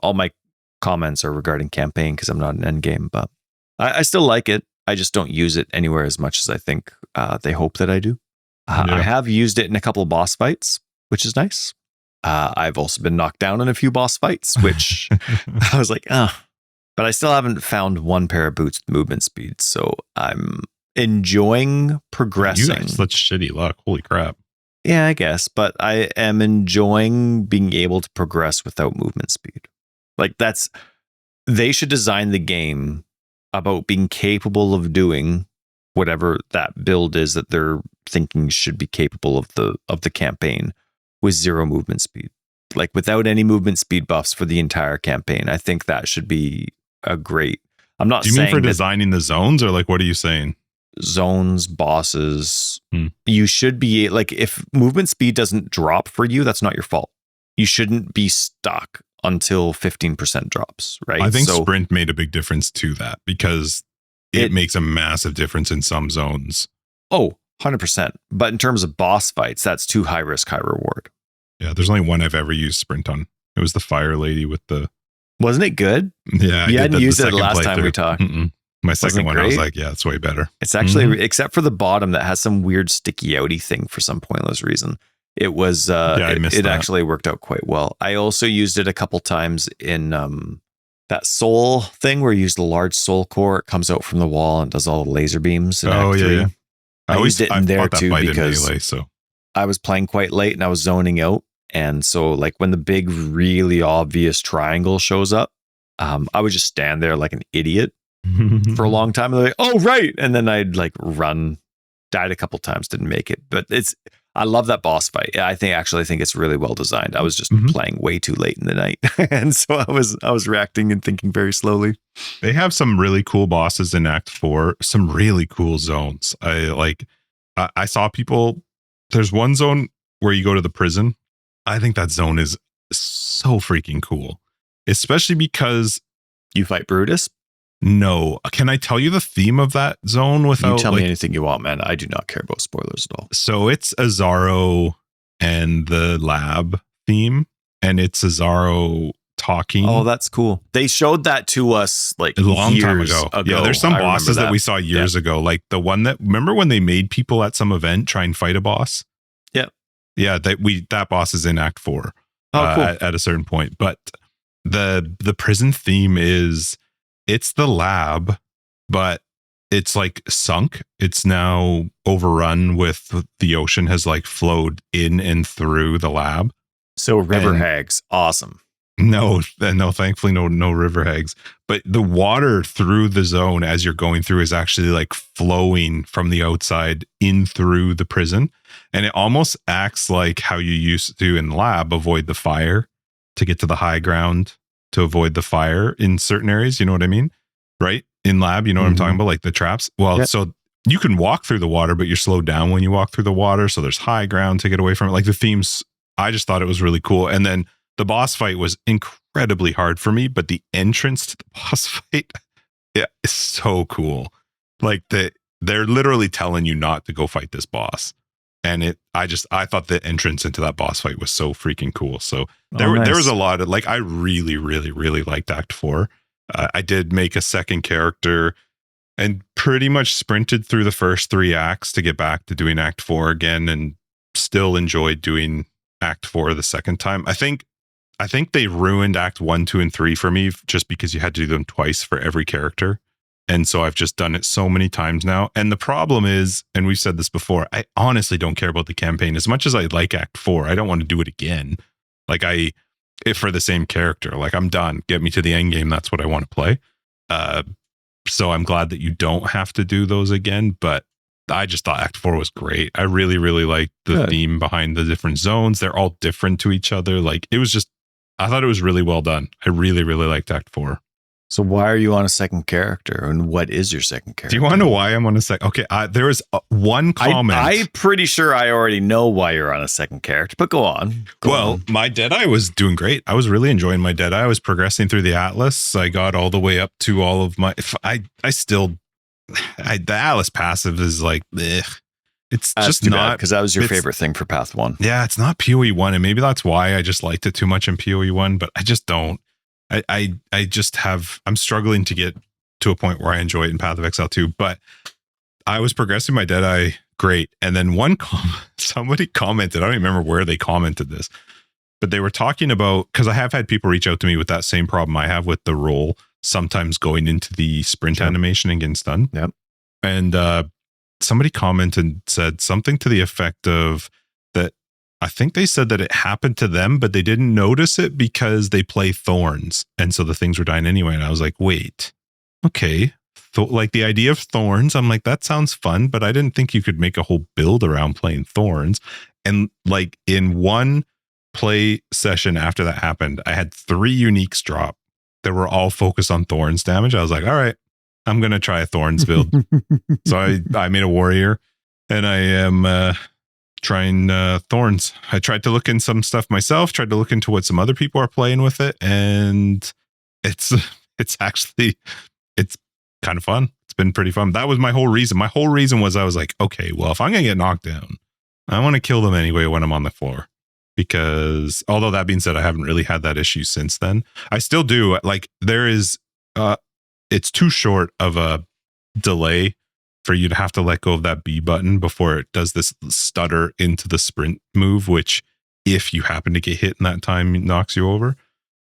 all my comments are regarding campaign because I'm not an end game, but I still like it. I just don't use it anywhere as much as I think they hope that I do. I have used it in a couple of boss fights, which is nice. I've also been knocked down in a few boss fights, which I was like, but I still haven't found one pair of boots with movement speed. So I'm enjoying progressing. You got such shitty luck. Holy crap. Yeah, I guess. But I am enjoying being able to progress without movement speed. Like they should design the game about being capable of doing whatever that build is that they're thinking should be capable of the campaign with 0 movement speed. Like without any movement speed buffs for the entire campaign. I think that should be a great. I'm not saying. Do you mean for designing the zones, or like what are you saying? Zones, bosses. You should be like, if movement speed doesn't drop for you, that's not your fault. You shouldn't be stuck until 15% drops, right? I think sprint made a big difference to that, because it makes a massive difference in some zones. Oh, 100%. But in terms of boss fights, that's too high risk, high reward. Yeah, there's only one I've ever used sprint on. It was the fire lady with the... Wasn't it good? Yeah. You hadn't used it the last time we talked. My second one, I was like, yeah, it's way better. It's actually, except for the bottom that has some weird sticky outy thing for some pointless reason. It was, it actually worked out quite well. I also used it a couple times in that soul thing where you use the large soul core. It comes out from the wall and does all the laser beams. In Act 3. Yeah. I used it in there too because melee, I was playing quite late and I was zoning out. And so like when the big, really obvious triangle shows up, I would just stand there like an idiot for a long time. And they're like, oh, right. And then I'd like run, died a couple times, didn't make it. But I love that boss fight. I think it's really well designed. I was just playing way too late in the night. And so I was reacting and thinking very slowly. They have some really cool bosses in Act 4, some really cool zones. I saw people, there's one zone where you go to the prison. I think that zone is so freaking cool, especially because you fight Brutus. No. Can I tell you the theme of that zone without... You tell me anything you want, man. I do not care about spoilers at all. So it's Azaro and the lab theme, and it's Azaro talking. Oh, that's cool. They showed that to us like a long time ago. Yeah, there's some bosses that we saw years ago. Like the one that... Remember when they made people at some event try and fight a boss? Yeah. Yeah, that boss is in Act 4 cool. At a certain point. But the prison theme is... It's the lab, but it's like sunk. It's now overrun with the ocean has like flowed in and through the lab. So river hags, awesome. No, thankfully no river hags. But the water through the zone as you're going through is actually like flowing from the outside in through the prison. And it almost acts like how you used to in lab avoid the fire to get to the high ground. To avoid the fire in certain areas, you know what I mean? Right? In lab, you know what I'm talking about? Like the traps. Well, So you can walk through the water, but you're slowed down when you walk through the water. So there's high ground to get away from it. Like the themes, I just thought it was really cool. And then the boss fight was incredibly hard for me, but the entrance to the boss fight is so cool. Like they're literally telling you not to go fight this boss. And I thought the entrance into that boss fight was so freaking cool. So there was a lot of like, I really, really, really liked Act 4. I did make a second character and pretty much sprinted through the first 3 acts to get back to doing Act 4 again, and still enjoyed doing Act 4 the second time. I think they ruined Act 1, 2, and 3 for me just because you had to do them twice for every character. And so I've just done it so many times now. And the problem is, and we've said this before, I honestly don't care about the campaign as much as I like Act 4. I don't want to do it again. Like if for the same character, like I'm done. Get me to the end game. That's what I want to play. So I'm glad that you don't have to do those again. But I just thought Act 4 was great. I really, really liked the theme behind the different zones. They're all different to each other. Like, it was just, I thought it was really well done. I really, really liked Act 4. So why are you on a second character, and what is your second character? Do you want to know why I'm on a second? Okay, there was one comment. I'm pretty sure I already know why you're on a second character, but go on. My Deadeye was doing great. I was really enjoying my Deadeye. I was progressing through the Atlas. I got all the way up to all of my... the Atlas passive is like... Ugh. It's just not... Because that was your favorite thing for Path 1. Yeah, it's not PoE 1, and maybe that's why I just liked it too much in PoE 1, but I just don't. I'm struggling to get to a point where I enjoy it in Path of Exile 2, but I was progressing my Deadeye great. And then somebody commented, I don't even remember where they commented this, but they were talking about, because I have had people reach out to me with that same problem I have with the roll, sometimes going into the sprint animation and getting stunned. Yep. And somebody commented, said something to the effect of that, I think they said that it happened to them, but they didn't notice it because they play Thorns. And so the things were dying anyway. And I was like, wait, okay. Like the idea of Thorns, I'm like, that sounds fun, but I didn't think you could make a whole build around playing Thorns. And like in one play session after that happened, I had 3 uniques drop that were all focused on Thorns damage. I was like, all right, I'm going to try a Thorns build. So I made a warrior, and I am... trying Thorns. I tried to look in some stuff myself, tried to look into what some other people are playing with it, and it's kind of fun. It's been pretty fun. That was my whole reason. My whole reason was I was like, okay, well, if I'm going to get knocked down, I want to kill them anyway when I'm on the floor. Because although that being said, I haven't really had that issue since then. I still do. Like, there is, it's too short of a delay for you to have to let go of that B button before it does this stutter into the sprint move, which if you happen to get hit in that time, knocks you over.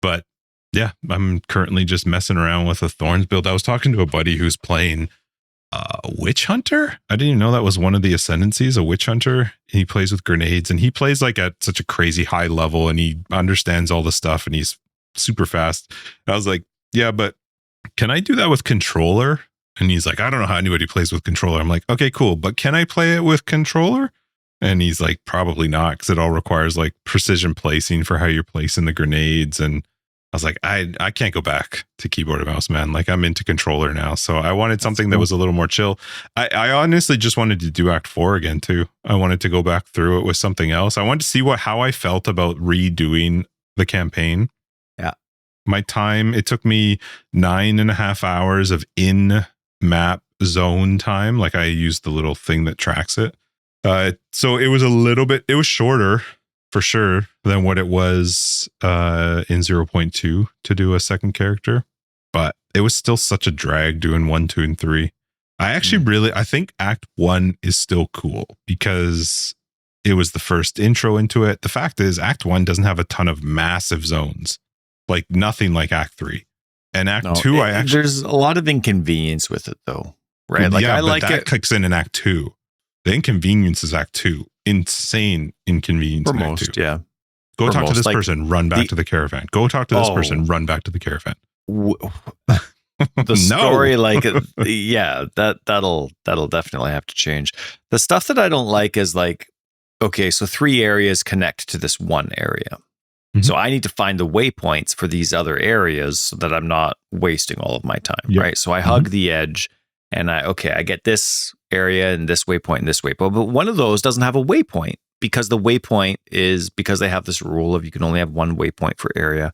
But yeah, I'm currently just messing around with a Thorns build. I was talking to a buddy who's playing Witch Hunter. I didn't even know that was one of the ascendancies, a Witch Hunter. He plays with grenades, and he plays like at such a crazy high level, and he understands all the stuff, and he's super fast. And I was like, yeah, but can I do that with controller? And he's like, I don't know how anybody plays with controller. I'm like, okay, cool. But can I play it with controller? And he's like, probably not, because it all requires like precision placing for how you're placing the grenades. And I was like, I can't go back to keyboard and mouse, man. Like, I'm into controller now. So I wanted something that was a little more chill. I honestly just wanted to do Act 4 again, too. I wanted to go back through it with something else. I wanted to see how I felt about redoing the campaign. Yeah. My time, it took me 9.5 hours of in-map zone time. Like, I used the little thing that tracks it. So it was it was shorter for sure than what it was in 0.2 to do a second character, but it was still such a drag doing 1, 2, and 3. I actually I think Act 1 is still cool because it was the first intro into it. The fact is, Act 1 doesn't have a ton of massive zones, like nothing like Act 3. And Act 2, there's a lot of inconvenience with it though, right? Like, yeah, I like that kicks in Act 2. The inconvenience is Act 2. Insane inconvenience for in most, Act 2. yeah. Go talk to this person, run back to the caravan. Go talk to this person, run back to the caravan. The story, like, yeah, that'll definitely have to change. The stuff that I don't like is like, okay, so 3 areas connect to this one area. Mm-hmm. So I need to find the waypoints for these other areas so that I'm not wasting all of my time, right? So I hug the edge, and I get this area and this waypoint and this waypoint, but one of those doesn't have a waypoint because the waypoint is because they have this rule of you can only have one waypoint for area.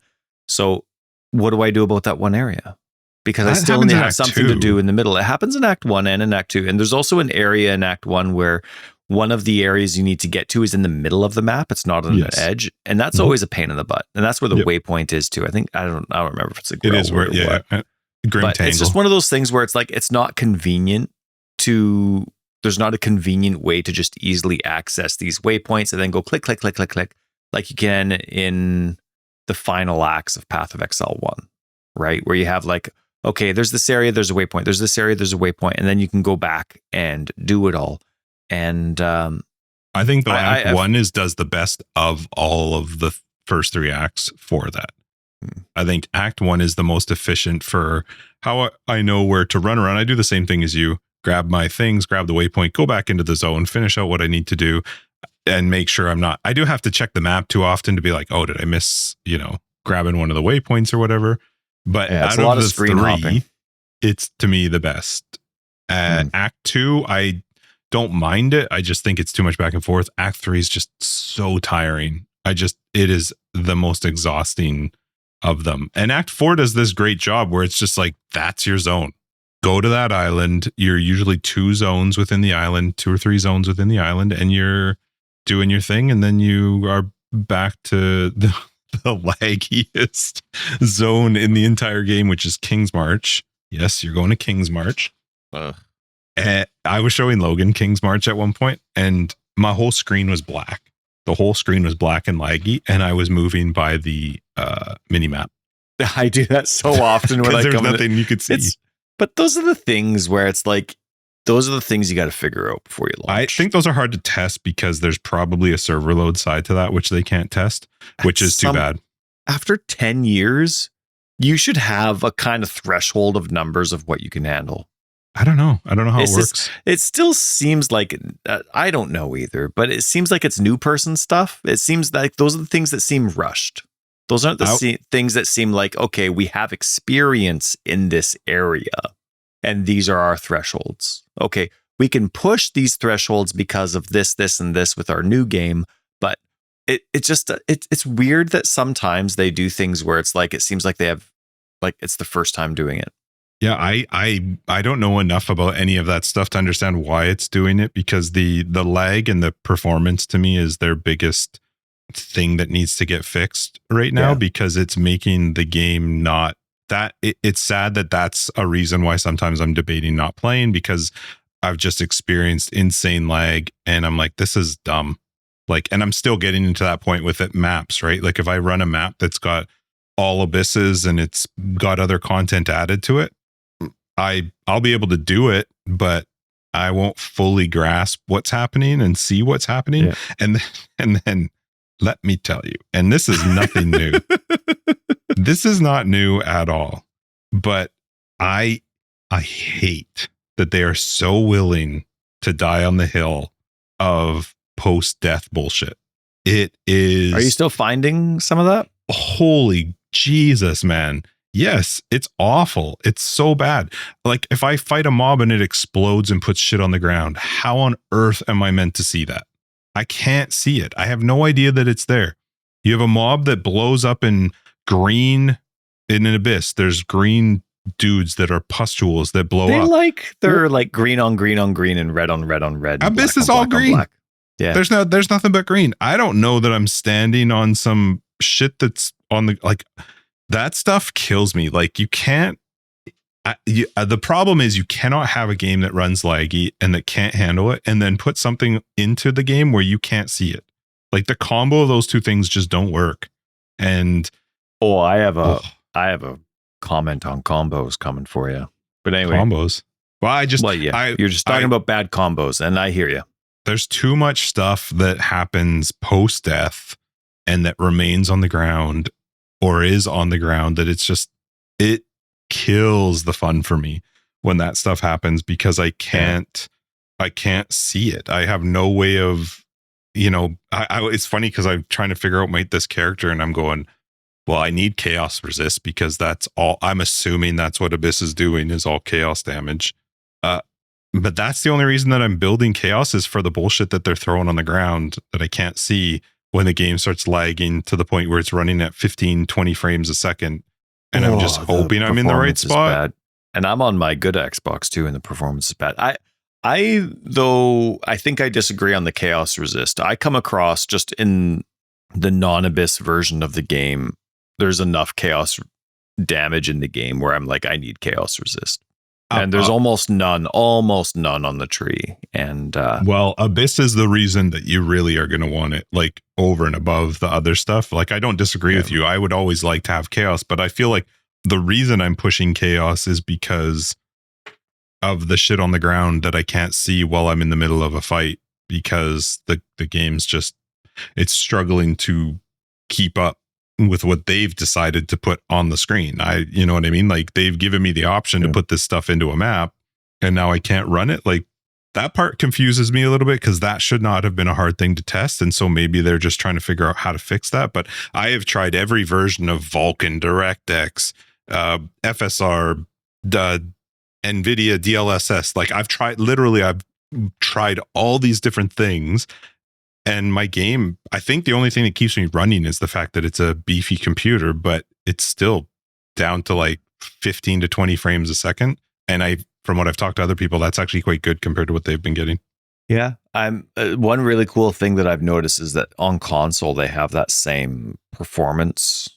So what do I do about that one area? Because I still need to have something to do in the middle. It happens in Act 1 and in Act 2. And there's also an area in Act 1 where one of the areas you need to get to is in the middle of the map. It's not on an edge. And that's always a pain in the butt. And that's where the waypoint is too. I think, I don't remember if it's a It is where, yeah. But it's just one of those things where it's like, it's not convenient there's not a convenient way to just easily access these waypoints and then go click, click, click, click, click, like you can in the final acts of Path of Exile 1, right? Where you have like, okay, there's this area, there's a waypoint, there's this area, there's a waypoint, and then you can go back and do it all. And I think the Act 1 does the best of all of the first 3 acts for that. I think Act 1 is the most efficient for how I know where to run around. I do the same thing as you. Grab my things, grab the waypoint, go back into the zone, finish out what I need to do, and make sure I'm not. I do have to check the map too often to be like, oh, did I miss, grabbing one of the waypoints or whatever? But it's out a lot of of the screen hopping. It's to me the best. Act 2, I don't mind it. I just think it's too much back and forth. Act 3 is just so tiring. It is the most exhausting of them. And Act 4 does this great job where it's just like, that's your zone. Go to that island. You're usually 2 zones within the island, 2 or 3 zones within the island, and you're doing your thing. And then you are back to the laggiest zone in the entire game, which is King's March. Yes, you're going to King's March. I was showing Logan King's March at one point, and my whole screen was black. The whole screen was black and laggy, and I was moving by the mini map. I do that so often when there's nothing you could see. But those are the things where it's like, those are the things you got to figure out before you launch. I think those are hard to test because there's probably a server load side to that, which they can't test, which is too bad. After 10 years, you should have a kind of threshold of numbers of what you can handle. I don't know how it works. It still seems like, I don't know either, but it seems like it's new person stuff. It seems like those are the things that seem rushed. Those aren't the things that seem like, okay, we have experience in this area and these are our thresholds. Okay, we can push these thresholds because of this, and this with our new game. But it's weird that sometimes they do things where it's like, it seems like they have, like, it's the first time doing it. Yeah, I don't know enough about any of that stuff to understand why it's doing it, because the lag and the performance to me is their biggest thing that needs to get fixed right now, because it's making the game not that it's sad that that's a reason why sometimes I'm debating not playing, because I've just experienced insane lag and I'm like, this is dumb. Like, and I'm still getting into that point with it maps, right? Like if I run a map that's got all abysses and it's got other content added to it, I'll be able to do it, but I won't fully grasp what's happening and see what's happening. Yeah. And then let me tell you, and this is nothing new. This is not new at all, but I hate that they are so willing to die on the hill of post-death bullshit. It is. Are you still finding some of that? Holy Jesus, man. Yes, it's awful. It's so bad. Like if I fight a mob and it explodes and puts shit on the ground, how on earth am I meant to see that? I can't see it. I have no idea that it's there. You have a mob that blows up in green in an abyss. There's green dudes that are pustules that blow up. They're like green on green on green and red on red on red. Abyss is all green. Yeah. There's nothing but green. I don't know that I'm standing on some shit that's on the, like, that stuff kills me. Like you can't, the problem is you cannot have a game that runs laggy and that can't handle it and then put something into the game where you can't see it. Like the combo of those two things just don't work. And I have a comment on combos coming for you. But anyway, combos. You're just talking about bad combos, and I hear you. There's too much stuff that happens post death and that remains on the ground or is on the ground that it kills the fun for me when that stuff happens, because I can't see it. I have no way of, it's funny because I'm trying to figure out this character and I'm going, well, I need chaos resist because that's all I'm assuming that's what Abyss is doing, is all chaos damage. But that's the only reason that I'm building chaos, is for the bullshit that they're throwing on the ground that I can't see when the game starts lagging to the point where it's running at 15, 20 frames a second. And I'm just hoping I'm in the right spot. Bad. And I'm on my good Xbox too, and the performance is bad. I think I disagree on the chaos resist. I come across just in the non-Abyss version of the game, there's enough chaos damage in the game where I'm like, I need chaos resist. And there's almost none on the tree. And well, Abyss is the reason that you really are going to want it, like over and above the other stuff. Like, I don't disagree with you. I would always like to have chaos, but I feel like the reason I'm pushing chaos is because of the shit on the ground that I can't see while I'm in the middle of a fight, because the game's just, it's struggling to keep up with what they've decided to put on the screen. You know what I mean? Like they've given me the option to put this stuff into a map and now I can't run it. Like that part confuses me a little bit because that should not have been a hard thing to test. And so maybe they're just trying to figure out how to fix that. But I have tried every version of Vulkan, DirectX, FSR, NVIDIA DLSS. Like I've tried all these different things. And my game, I think the only thing that keeps me running is the fact that it's a beefy computer, but it's still down to like 15 to 20 frames a second. And from what I've talked to other people, that's actually quite good compared to what they've been getting. Yeah. One really cool thing that I've noticed is that on console, they have that same performance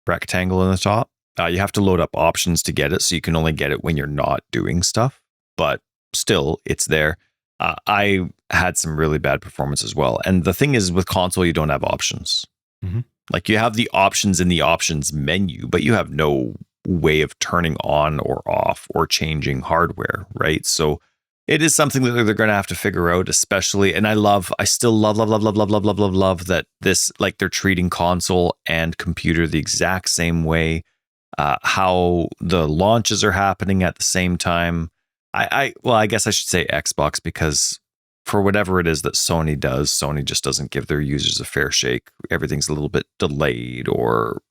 rectangle in the top. You have to load up options to get it. So you can only get it when you're not doing stuff, but still it's there. I had some really bad performance as well. And the thing is with console, you don't have options. Mm-hmm. Like you have the options in the options menu, but you have no way of turning on or off or changing hardware, right? So it is something that they're going to have to figure out, especially. And I still love that this, like they're treating console and computer the exact same way. How the launches are happening at the same time. I guess I should say Xbox, because for whatever it is that Sony does, Sony just doesn't give their users a fair shake. Everything's a little bit delayed or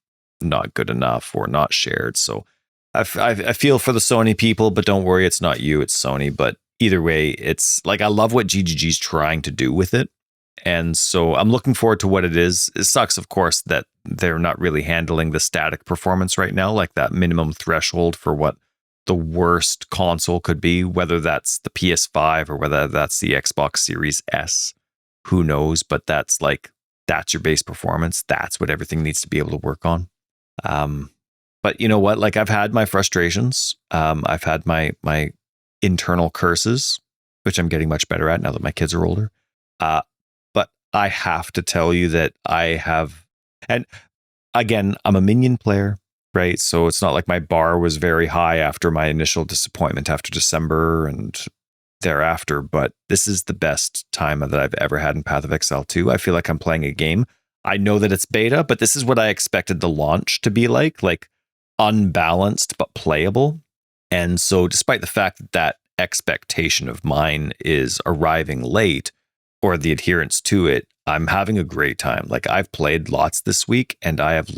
not good enough or not shared. So I feel for the Sony people, but don't worry, it's not you, it's Sony. But either way, it's like, I love what GGG's trying to do with it. And so I'm looking forward to what it is. It sucks, of course, that they're not really handling the static performance right now, like that minimum threshold for what the worst console could be, whether that's the PS5 or whether that's the Xbox Series S. Who knows? But that's your base performance. That's what everything needs to be able to work on. But you know what? Like I've had my frustrations. I've had my internal curses, which I'm getting much better at now that my kids are older. But I have to tell you that I have, and again, I'm a Minion player, right? So it's not like my bar was very high after my initial disappointment after December and thereafter, but this is the best time that I've ever had in Path of Exile 2. I feel like I'm playing a game. I know that it's beta, but this is what I expected the launch to be like unbalanced, but playable. And so despite the fact that that expectation of mine is arriving late, or the adherence to it, I'm having a great time. Like I've played lots this week and I've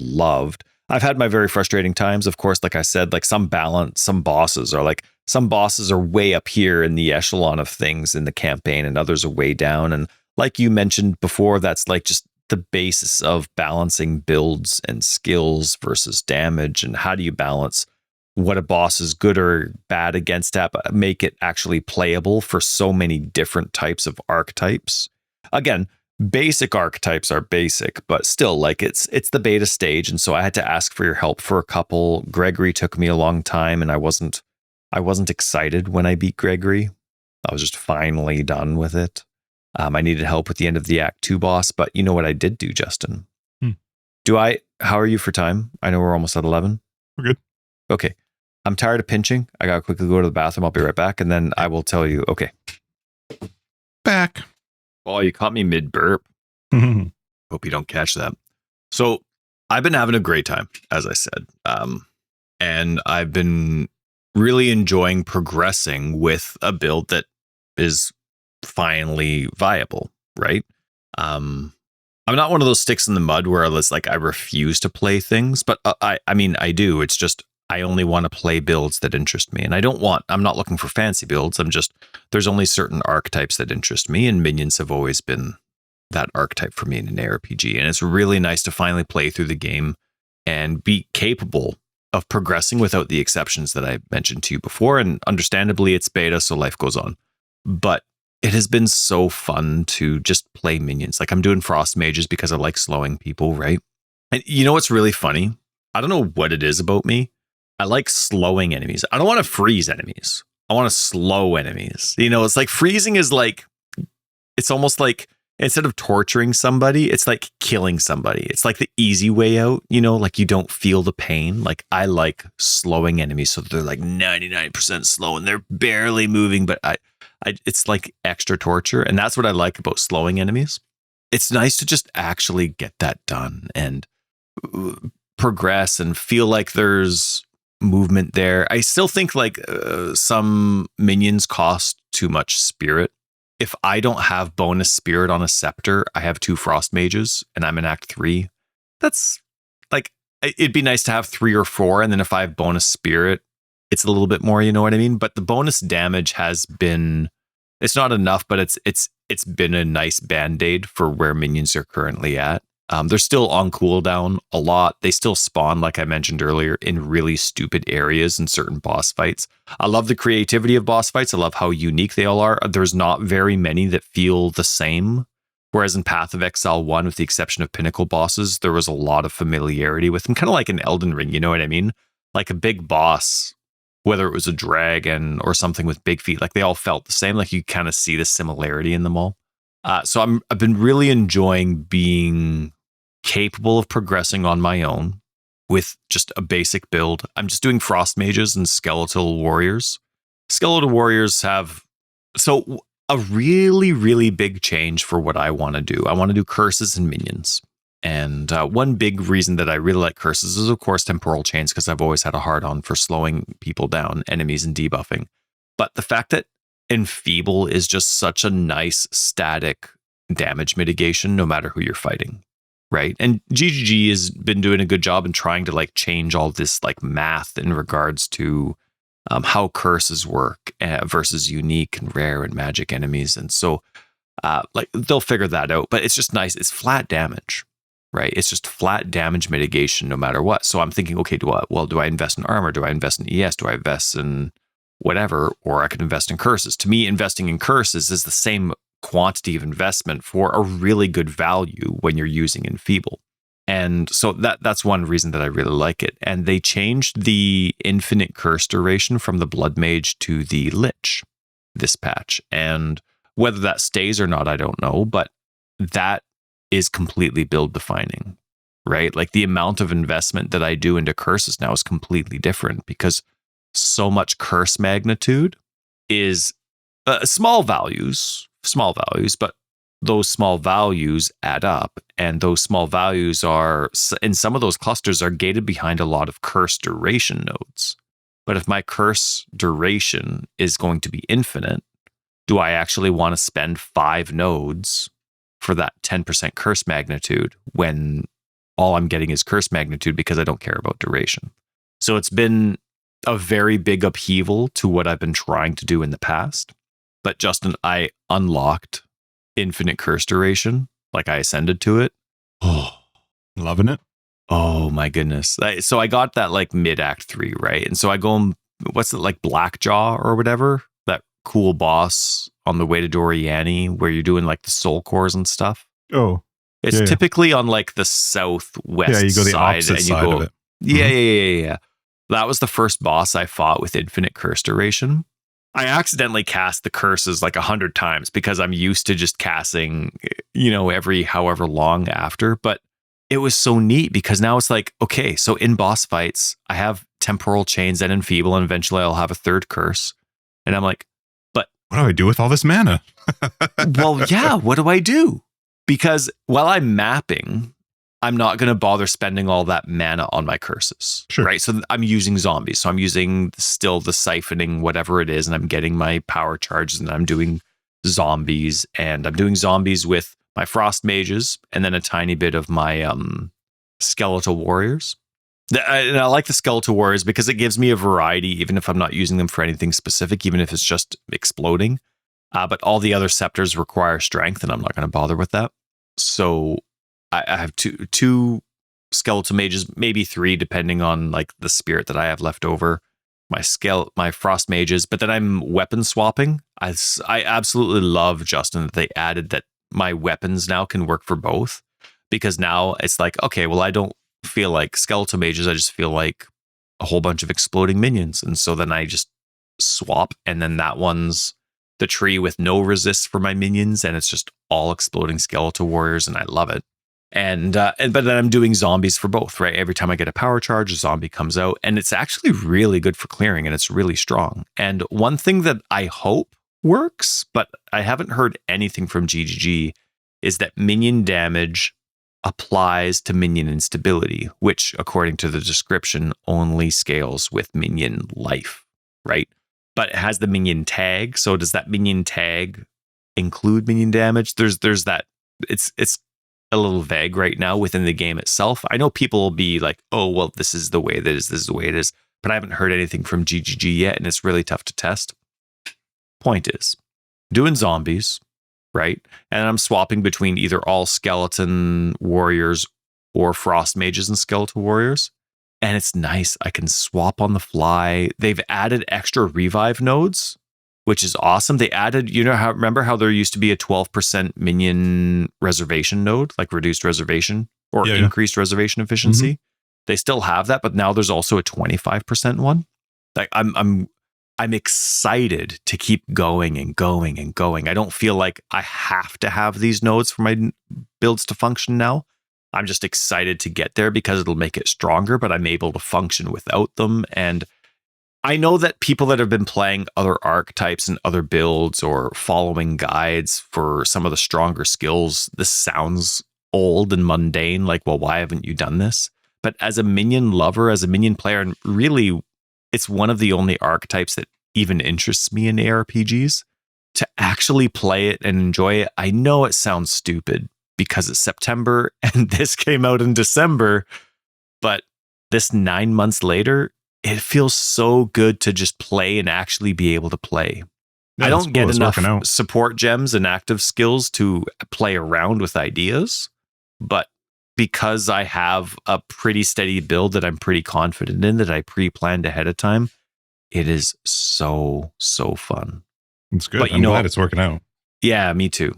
had my very frustrating times. Of course, like I said, like some bosses are way up here in the echelon of things in the campaign and others are way down. And like you mentioned before, that's like just the basis of balancing builds and skills versus damage. And how do you balance what a boss is good or bad against that, but make it actually playable for so many different types of archetypes. Again, basic archetypes are basic, but still, like it's the beta stage. And so I had to ask for your help for a couple. Gregory took me a long time and I wasn't excited when I beat Gregory. I was just finally done with it. I needed help with the end of the Act 2 boss, but you know what I did do, Justin? How are you for time? I know we're almost at 11. We're good. Okay. I'm tired of pinching. I gotta quickly go to the bathroom. I'll be right back. And then I will tell you, okay. Back. Oh, you caught me mid-burp. Hope you don't catch that. So I've been having a great time, as I said. And I've been really enjoying progressing with a build that is finally viable, right? I'm not one of those sticks in the mud where it's like I refuse to play things, but I mean, I do. It's just I only want to play builds that interest me. And I'm not looking for fancy builds. There's only certain archetypes that interest me, and minions have always been that archetype for me in an ARPG. And it's really nice to finally play through the game and be capable of progressing without the exceptions that I mentioned to you before. And understandably, it's beta, so life goes on. But it has been so fun to just play minions. Like I'm doing frost mages because I like slowing people, right? And you know what's really funny? I don't know what it is about me. I like slowing enemies. I don't want to freeze enemies. I want to slow enemies. You know, it's like freezing is like, it's almost like instead of torturing somebody, it's like killing somebody. It's like the easy way out, you know, like you don't feel the pain. Like I like slowing enemies so they're like 99% slow and they're barely moving, but it's like extra torture. And that's what I like about slowing enemies. It's nice to just actually get that done. And progress and feel like there's movement there. I still think like some minions cost too much spirit. If I don't have bonus spirit on a scepter, I have 2 frost mages and I'm in Act 3. That's like, it'd be nice to have 3 or 4. And then if I have bonus spirit, it's a little bit more, you know what I mean? But the bonus damage has been, it's not enough, but it's been a nice band-aid for where minions are currently at. They're still on cooldown a lot. They still spawn, like I mentioned earlier, in really stupid areas in certain boss fights. I love the creativity of boss fights. I love how unique they all are. There's not very many that feel the same. Whereas in Path of Exile 1, with the exception of pinnacle bosses, there was a lot of familiarity with them. Kind of like in Elden Ring, you know what I mean? Like a big boss, whether it was a dragon or something with big feet, like they all felt the same. Like you kind of see the similarity in them all. So I've been really enjoying being capable of progressing on my own with just a basic build. I'm just doing frost mages and skeletal warriors. Skeletal warriors have a really, really big change for what I want to do. I want to do curses and minions. And one big reason that I really like curses is, of course, temporal chains, because I've always had a hard-on for slowing people down, enemies, and debuffing. But the fact that Enfeeble is just such a nice static damage mitigation, no matter who you're fighting, right? And GGG has been doing a good job in trying to like change all this like math in regards to how curses work versus unique and rare and magic enemies. And so like they'll figure that out, but it's just nice. It's flat damage, right? It's just flat damage mitigation no matter what. So I'm thinking, okay, do I invest in armor? Do I invest in ES? Do I invest in whatever? Or I could invest in curses. To me, investing in curses is the same quantity of investment for a really good value when you're using Enfeeble. And so that's one reason that I really like it. And they changed the infinite curse duration from the Blood Mage to the Lich this patch. And whether that stays or not, I don't know, but that is completely build defining, right? Like the amount of investment that I do into curses now is completely different because so much curse magnitude is small values, but those small values add up, and those small values are, in some of those clusters, are gated behind a lot of curse duration nodes. But if my curse duration is going to be infinite, do I actually want to spend 5 nodes for that 10% curse magnitude when all I'm getting is curse magnitude because I don't care about duration? So it's been a very big upheaval to what I've been trying to do in the past. But Justin, I unlocked infinite curse duration, like I ascended to it. Oh, loving it. Oh my goodness. So I got that like mid Act 3, right? And so I go, what's it, like Blackjaw or whatever? That cool boss on the way to Doriani where you're doing like the soul cores and stuff. Oh. It's typically on like the southwest you go the side. opposite And you side go, of it. Yeah. That was the first boss I fought with infinite curse duration. I accidentally cast the curses like 100 times because I'm used to just casting, every however long after. But it was so neat because now it's like, okay, so in boss fights, I have temporal chains and Enfeeble, and eventually I'll have a third curse. And I'm like, but what do I do with all this mana? Well, yeah, what do I do? Because while I'm mapping, I'm not going to bother spending all that mana on my curses. Sure. Right. So I'm using zombies. So I'm using still the siphoning, whatever it is, and I'm getting my power charges, and I'm doing zombies, and I'm doing zombies with my frost mages and then a tiny bit of my skeletal warriors. And I like the skeletal warriors because it gives me a variety, even if I'm not using them for anything specific, even if it's just exploding. But all the other scepters require strength, and I'm not going to bother with that. So I have two skeletal mages, maybe 3, depending on like the spirit that I have left over. My frost mages, but then I'm weapon swapping. I absolutely love, Justin, that they added that my weapons now can work for both, because now it's like, okay, well, I don't feel like skeletal mages. I just feel like a whole bunch of exploding minions, and so then I just swap, and then that one's the tree with no resist for my minions, and it's just all exploding skeletal warriors, and I love it. But then I'm doing zombies for both, right? Every time I get a power charge, a zombie comes out, and it's actually really good for clearing, and it's really strong. And one thing that I hope works, but I haven't heard anything from GGG, is that minion damage applies to minion instability, which, according to the description, only scales with minion life, right? But it has the minion tag. So does that minion tag include minion damage? There's that. It's a little vague right now within the game itself. I know people will be like, oh, well, this is the way it is. This is the way it is. But I haven't heard anything from GGG yet, and it's really tough to test. Point is, doing zombies, right? And I'm swapping between either all skeleton warriors or frost mages and skeletal warriors. And it's nice. I can swap on the fly. They've added extra revive nodes, which is awesome. They added, remember how there used to be a 12% minion reservation node, like reduced reservation or increased reservation efficiency? Mm-hmm. They still have that, but now there's also a 25% one. Like I'm excited to keep going and going and going. I don't feel like I have to have these nodes for my builds to function now. I'm just excited to get there because it'll make it stronger, but I'm able to function without them. And I know that people that have been playing other archetypes and other builds or following guides for some of the stronger skills, this sounds old and mundane. Like, well, why haven't you done this? But as a minion lover, as a minion player, and really, it's one of the only archetypes that even interests me in ARPGs, to actually play it and enjoy it. I know it sounds stupid because it's September and this came out in December, but this 9 months later, it feels so good to just play and actually be able to play. Yeah, I don't get enough support gems and active skills to play around with ideas, but because I have a pretty steady build that I'm pretty confident in, that I pre-planned ahead of time, it is so fun. It's good. But I'm glad it's working out. Yeah, me too.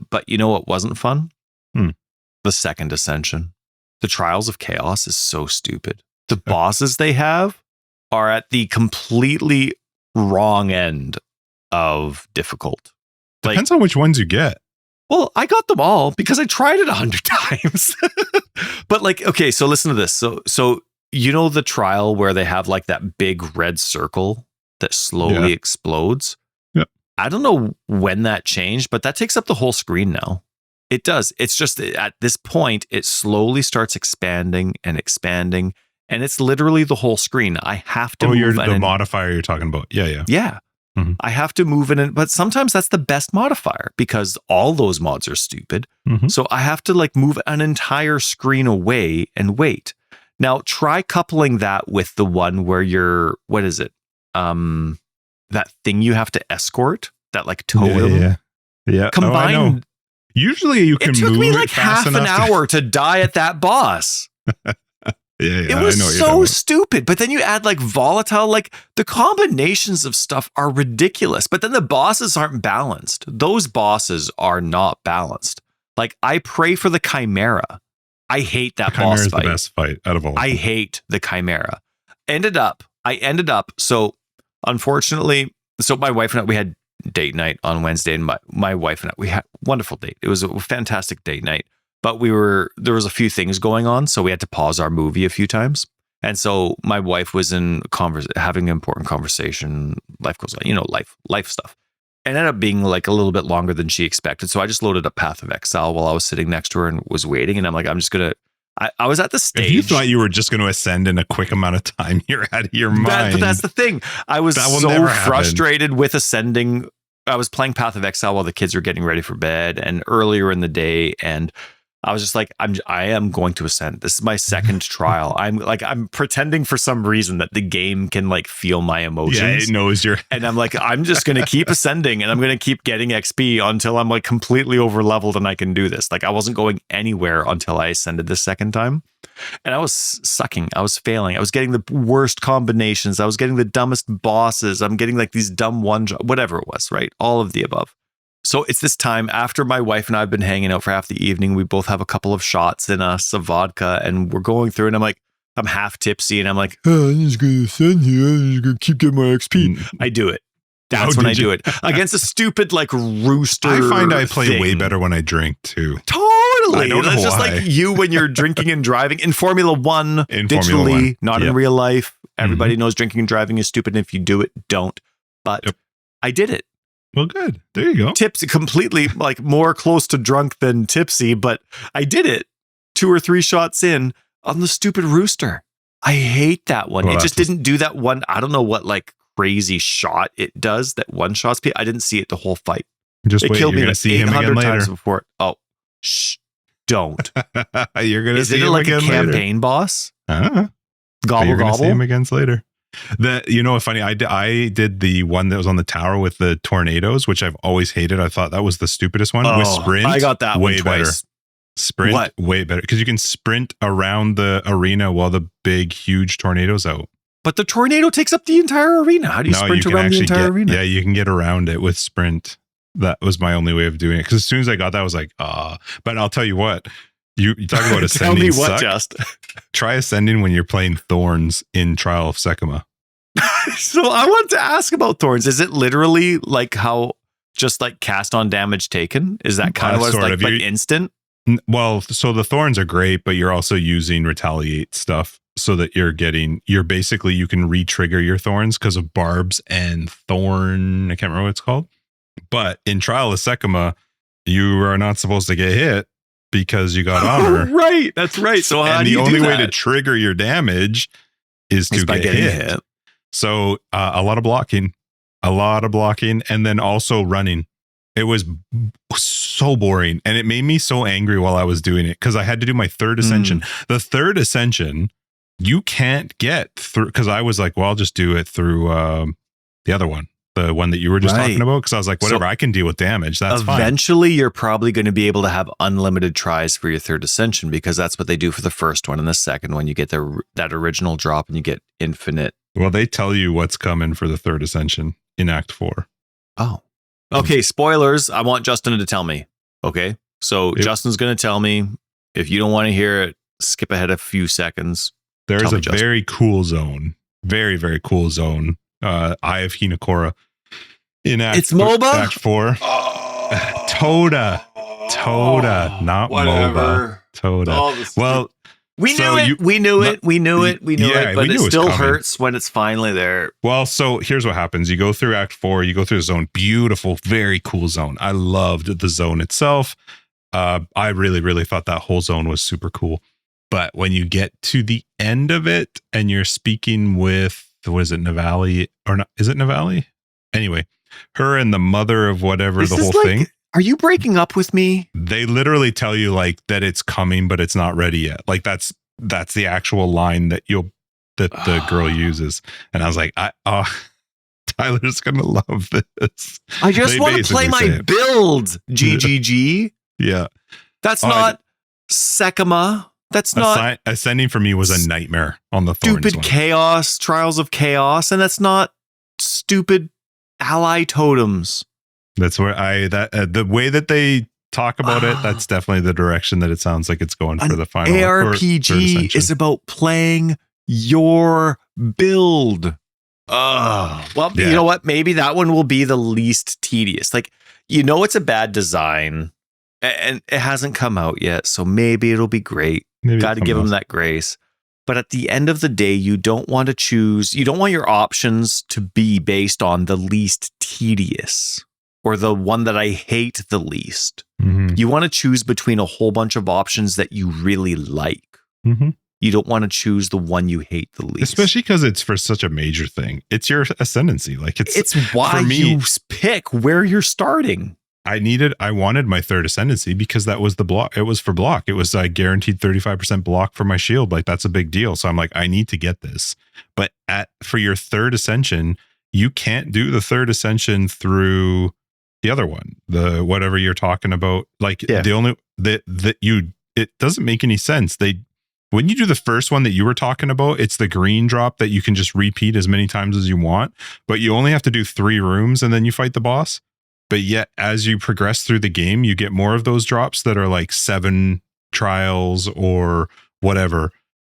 But you know what wasn't fun? The second ascension. The Trials of Chaos is so stupid. The bosses they have are at the completely wrong end of difficult. Depends on which ones you get. Well, I got them all because I tried it 100 times. But like, okay, so listen to this. So you know the trial where they have like that big red circle that slowly explodes? Yeah. I don't know when that changed, but that takes up the whole screen now. It does. It's just at this point, it slowly starts expanding and expanding. And it's literally the whole screen. I have to move the modifier you're talking about. Yeah. Yeah. Mm-hmm. I have to move in it, but sometimes that's the best modifier because all those mods are stupid. Mm-hmm. So I have to like move an entire screen away and wait. Now try coupling that with the one where you're, what is it? That thing you have to escort, that like totem. Yeah. Combined. Oh, I know. Usually you can move. It took me like half an hour to die at that boss. Yeah, it was so stupid. But then you add like volatile, like the combinations of stuff are ridiculous. But then the bosses aren't balanced. Those bosses are not balanced. Like I pray for the Chimera. I hate that boss fight. The best fight out of all. I hate the Chimera. I ended up. So unfortunately, my wife and I, we had date night on Wednesday, and my wife and I, we had a wonderful date. It was a fantastic date night. But there was a few things going on, so we had to pause our movie a few times. And so my wife was having an important conversation. Life goes on, life stuff. And ended up being like a little bit longer than she expected. So I just loaded up Path of Exile while I was sitting next to her and was waiting. And I'm like, I was at the stage. If you thought you were just going to ascend in a quick amount of time, you're out of your mind. But that's the thing. I was so frustrated with ascending. I was playing Path of Exile while the kids were getting ready for bed and earlier in the day. And I was just like, I am going to ascend. This is my second trial. I'm pretending for some reason that the game can like feel my emotions. Yeah, it knows and I'm like, I'm just going to keep ascending and I'm going to keep getting XP until I'm like completely over leveled and I can do this. Like I wasn't going anywhere until I ascended the second time. And I was sucking. I was failing. I was getting the worst combinations. I was getting the dumbest bosses. I'm getting like these dumb whatever it was, right? All of the above. So it's this time after my wife and I have been hanging out for half the evening. We both have a couple of shots in us of vodka and we're going through and I'm half tipsy and I'm like, I'm just going to ascend here. I'm just going to keep getting my XP. I do it. That's when I do it. Against a stupid like rooster. I find I play way better when I drink too. Totally. That's just like you when you're drinking and driving in Formula One, digitally, not in real life. Everybody knows drinking and driving is stupid. And if you do it, don't. But I did it. Well, good. There you go. Tipsy, completely like more close to drunk than tipsy, but I did it 2 or 3 shots in on the stupid rooster. I hate that one. Well, it just didn't do that one. I don't know what like crazy shot it does that one shot speed. I didn't see it the whole fight. Just it wait, killed you're me gonna like see him again 800 later. times before. Oh, shh, don't. You're gonna Is see it him like again a campaign later. boss? You're Gobble gonna see gobble. him again later. What's funny? I did the one that was on the tower with the tornadoes, which I've always hated. I thought that was the stupidest one. With sprint, I got that way one better. twice. Sprint, What? way better because you can sprint around the arena while the big, huge tornado's out. But the tornado takes up the entire arena. How do you sprint can around the actually entire arena? Yeah, you can get around it with sprint. That was my only way of doing it. Because as soon as I got that, I was like, But I'll tell you what, you talk about ascending. Tell me what, suck. Just. Try ascending when you're playing Thorns in Trial of Secuma. So I want to ask about Thorns. Is it literally like how just like cast on damage taken? Is that kind of what it's like instant? Well, so the Thorns are great, but you're also using retaliate stuff so that you're basically, you can re-trigger your Thorns because of barbs and thorn. I can't remember what it's called. But in Trial of Secuma, you are not supposed to get hit because you got honor. Right. That's right. So how and do you the only do way that? to trigger your damage is to by get getting hit. So a lot of blocking, and then also running. It was so boring, and it made me so angry while I was doing it because I had to do my third ascension. The third ascension, you can't get through because I was like, well, I'll just do it through the other one, the one that you were just talking about. Because I was like, whatever, I can deal with damage. That's fine. Eventually, you're probably going to be able to have unlimited tries for your third ascension because that's what they do for the first one and the second one. You get that original drop and you get infinite. Well, they tell you what's coming for the third ascension in Act 4. Oh. Okay, spoilers. I want Justin to tell me. Okay, so Justin's going to tell me. If you don't want to hear it, skip ahead a few seconds. There is a very cool zone. Very, very cool zone. Eye of Hinokora. In Act, it's MOBA? Act 4. Toda, not MOBA. Toda. Well, we knew it. We knew it. But it still hurts when it's finally there. Well, so here's what happens. You go through Act 4, you go through the zone. Beautiful, very cool zone. I loved the zone itself. I really, really thought that whole zone was super cool. But when you get to the end of it and you're speaking with, was it Navali? Or not? Is it Navali? Anyway, her and the mother of whatever, the whole thing. Are you breaking up with me? They literally tell you like that it's coming, but it's not ready yet. Like that's the actual line that the girl uses. And I was like, Tyler's gonna love this. I just want to play my build, GGG. Yeah. That's not Secuma. That's not ascending for me was a nightmare on the Thorns stupid one. chaos, Trials of Chaos, and that's not stupid ally totems. That's where the way that they talk about it, that's definitely the direction that it sounds like it's going for the final. ARPG is about playing your build. Well, you know what? Maybe that one will be the least tedious. Like, it's a bad design and it hasn't come out yet. So maybe it'll be great. Got to give them that grace. But at the end of the day, you don't want to choose. You don't want your options to be based on the least tedious or the one that I hate the least. Mm-hmm. You want to choose between a whole bunch of options that you really like. Mm-hmm. You don't want to choose the one you hate the least. Especially because it's for such a major thing. It's your ascendancy. Like it's why you pick where you're starting. I wanted my third ascendancy because that was the block. It was for block. It was guaranteed 35% block for my shield. Like that's a big deal. So I'm like, I need to get this. But for your third ascension, you can't do the third ascension through the other one, the whatever you're talking about. Like the only it doesn't make any sense. When you do the first one that you were talking about, it's the green drop that you can just repeat as many times as you want, but you only have to do 3 rooms and then you fight the boss. But yet, as you progress through the game, you get more of those drops that are like 7 trials or whatever.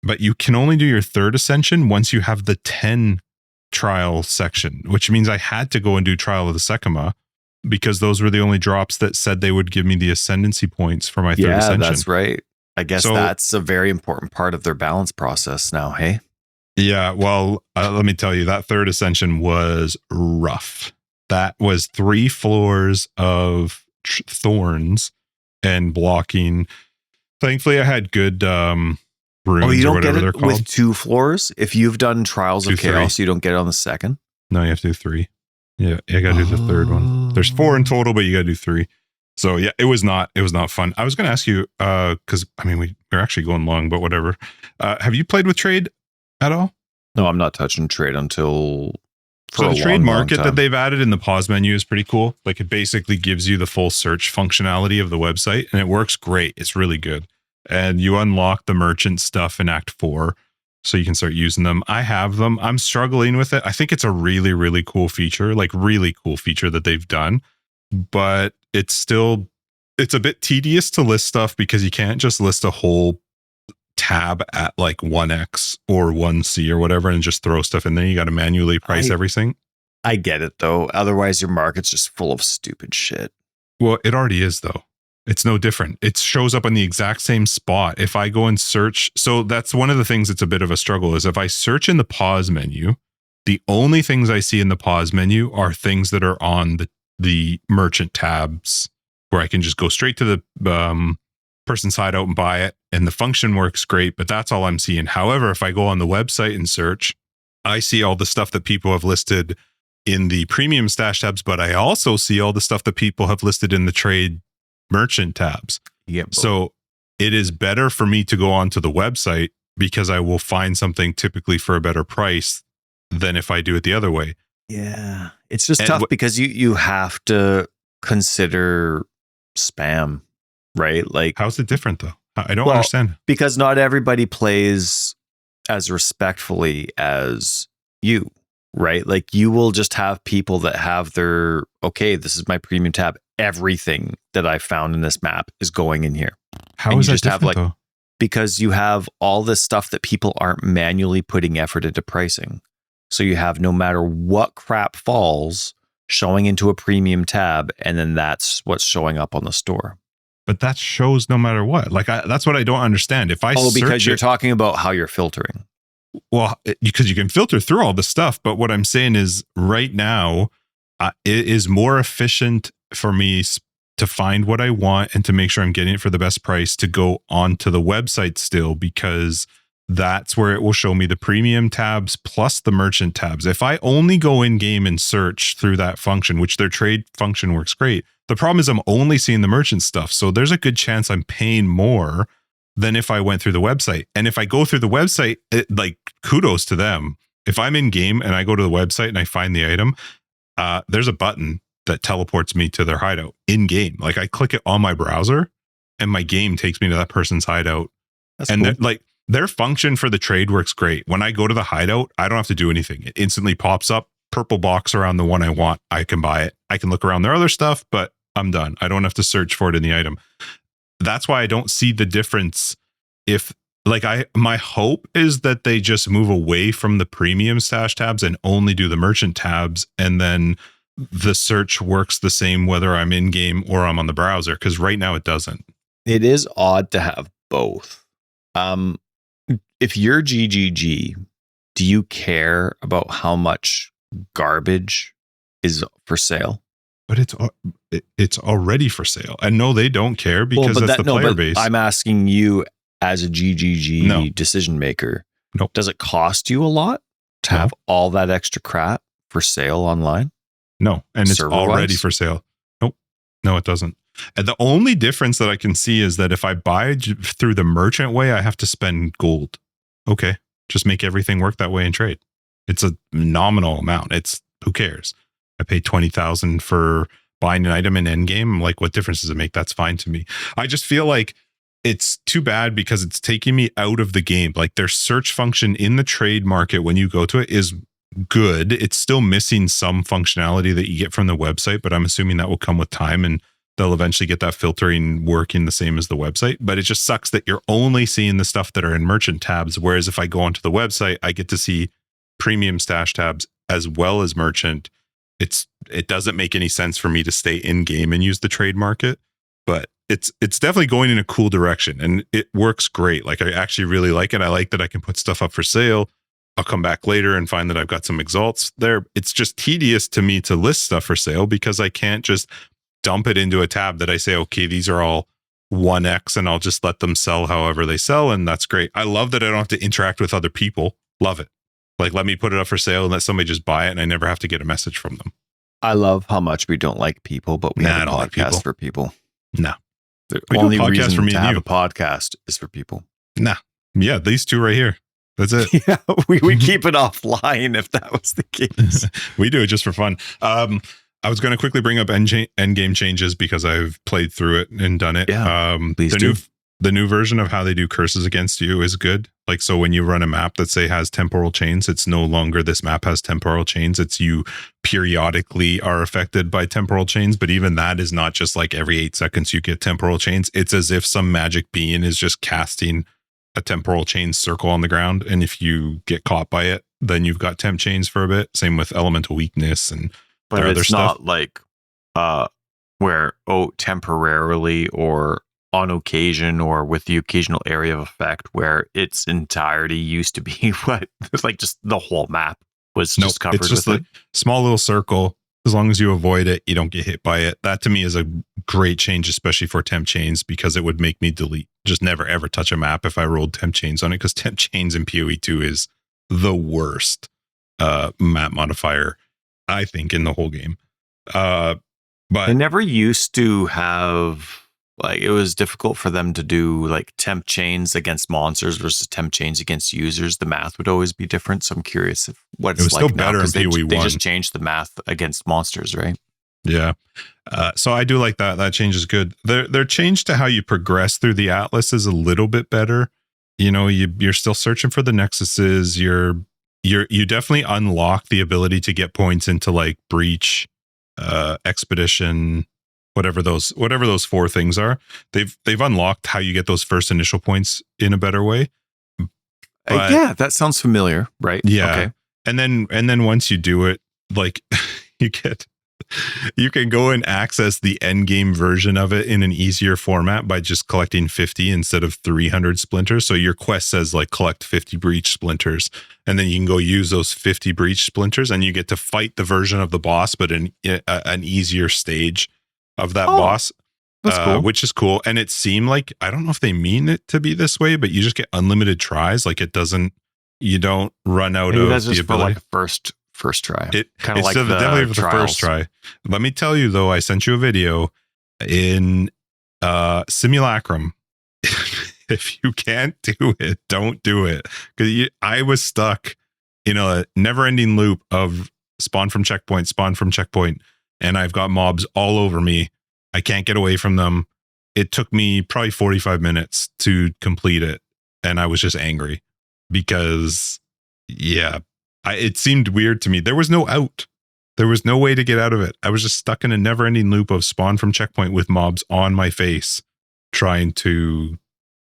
But you can only do your third ascension once you have the 10 trial section, which means I had to go and do Trial of the Secuma because those were the only drops that said they would give me the ascendancy points for my third ascension. Yeah, that's right. I guess that's a very important part of their balance process now, hey? Yeah, well, let me tell you, that third ascension was rough. that was 3 floors of thorns and blocking. Thankfully, I had good runes you or don't get whatever they're it called. with 2 floors? If you've done Trials of 2, Chaos, you don't get it on the second? No, you have to do 3. Yeah, I got to do the third one. There's 4 in total, but you got to do 3. So yeah, it was not fun. I was going to ask you, because I mean, we're actually going long, but whatever. Have you played with trade at all? No, I'm not touching trade until... So the trade market that they've added in the pause menu is pretty cool. Like it basically gives you the full search functionality of the website, and it works great. It's really good. And you unlock the merchant stuff in Act 4, so you can start using them. I have them. I'm struggling with it. I think it's a really, really cool feature, that they've done. But it's a bit tedious to list stuff because you can't just list a whole tab at like 1x or 1c or whatever and just throw stuff in there. You got to manually price everything. I get it though. Otherwise your market's just full of stupid shit. Well, it already is though. It's no different. It shows up on the exact same spot. If I go and search, so that's one of the things that's a bit of a struggle is if I search in the pause menu, the only things I see in the pause menu are things that are on the merchant tabs where I can just go straight to the person's hideout and buy it. And the function works great, but that's all I'm seeing. However, if I go on the website and search, I see all the stuff that people have listed in the premium stash tabs, but I also see all the stuff that people have listed in the trade merchant tabs. Yep. So it is better for me to go onto the website because I will find something typically for a better price than if I do it the other way. Yeah. It's just tough because you have to consider spam, right? Like, how's it different though? I don't understand. Because not everybody plays as respectfully as you, right? Like you will just have people that have their, okay, this is my premium tab. Everything that I found in this map is going in here. How is that different though? Because you have all this stuff that people aren't manually putting effort into pricing. So you have no matter what crap falls showing into a premium tab, and then that's what's showing up on the store. But that shows no matter what. Like that's what I don't understand. If I because you're talking about how you're filtering. Well, because you can filter through all the stuff. But what I'm saying is right now, it is more efficient for me to find what I want and to make sure I'm getting it for the best price to go onto the website still, because that's where it will show me the premium tabs plus the merchant tabs. If I only go in game and search through that function, which their trade function works great, the problem is I'm only seeing the merchant stuff. So there's a good chance I'm paying more than if I went through the website. And if I go through the website, like kudos to them. If I'm in game and I go to the website and I find the item, there's a button that teleports me to their hideout in game. Like I click it on my browser and my game takes me to that person's hideout. That's and cool. like their function for the trade works great. When I go to the hideout, I don't have to do anything. It instantly pops up, purple box around the one I want. I can buy it. I can look around their other stuff, but I'm done. I don't have to search for it in the item. That's why I don't see the difference. If like my hope is that they just move away from the premium stash tabs and only do the merchant tabs, and then the search works the same whether I'm in game or I'm on the browser, because right now it doesn't. It is odd to have both. If you're GGG, do you care about how much garbage is for sale? But it's already for sale. And no, they don't care because that's the player base. I'm asking you as a GGG decision maker. Nope. Does it cost you a lot to have all that extra crap for sale online? No, and it's already for sale. Nope. No, it doesn't. And the only difference that I can see is that if I buy through the merchant way, I have to spend gold. Okay, just make everything work that way and trade. It's a nominal amount. It's who cares? I paid 20,000 for buying an item in endgame. I'm like, what difference does it make? That's fine to me. I just feel like it's too bad because it's taking me out of the game. Like their search function in the trade market when you go to it is good. It's still missing some functionality that you get from the website, but I'm assuming that will come with time and they'll eventually get that filtering working the same as the website. But it just sucks that you're only seeing the stuff that are in merchant tabs. Whereas if I go onto the website, I get to see premium stash tabs as well as merchant. It doesn't make any sense for me to stay in game and use the trade market, but it's definitely going in a cool direction and it works great. Like I actually really like it. I like that I can put stuff up for sale. I'll come back later and find that I've got some exalts there. It's just tedious to me to list stuff for sale because I can't just dump it into a tab that I say, okay, these are all 1x and I'll just let them sell however they sell. And that's great. I love that I don't have to interact with other people. Love it. Like, let me put it up for sale and let somebody just buy it and I never have to get a message from them. I love how much we don't like people, but we have a podcast for people. No. The only reason for me to have a podcast is for people. Nah. Yeah, these two right here. That's it. Yeah, we keep it offline if that was the case. We do it just for fun. I was going to quickly bring up end game changes because I've played through it and done it. Yeah, please do. The new version of how they do curses against you is good. Like, so when you run a map that say has temporal chains, it's no longer this map has temporal chains. It's you periodically are affected by temporal chains. But even that is not just like every 8 seconds you get temporal chains. It's as if some magic being is just casting a temporal chain circle on the ground. And if you get caught by it, then you've got temp chains for a bit. Same with elemental weakness and but other it's stuff. Not like where, temporarily or on occasion or with the occasional area of effect where its entirety used to be what like just the whole map was just covered it's just with a small little circle. As long as you avoid it, you don't get hit by it. That to me is a great change, especially for temp chains, because it would make me just never ever touch a map if I rolled temp chains on it, because temp chains in PoE2 is the worst map modifier, I think, in the whole game. But they never used to have, like, it was difficult for them to do like temp chains against monsters versus temp chains against users. The math would always be different. So I'm curious if what it's like now, because they just changed the math against monsters, right? Yeah. So I do like that. That change is good. Their change to how you progress through the Atlas is a little bit better. You know, you're still searching for the nexuses. You definitely unlock the ability to get points into like breach, expedition, whatever those 4 things are. They've unlocked how you get those first initial points in a better way. But, yeah, that sounds familiar, right? Yeah. Okay. And then once you do it, like you can go and access the end game version of it in an easier format by just collecting 50 instead of 300 splinters. So your quest says like collect 50 breach splinters, and then you can go use those 50 breach splinters and you get to fight the version of the boss, but in an easier stage of that boss. That's cool. Which is cool. And it seemed like, I don't know if they mean it to be this way, but you just get unlimited tries. Like you don't run out of that's the just ability. For like a first try. It kind of like definitely the first try. Let me tell you though, I sent you a video in Simulacrum. If you can't do it, don't do it. Because I was stuck in a never-ending loop of spawn from checkpoint, and I've got mobs all over me. I can't get away from them. It took me probably 45 minutes to complete it, and I was just angry because, it seemed weird to me. There was no out. There was no way to get out of it. I was just stuck in a never-ending loop of spawn from checkpoint with mobs on my face, trying to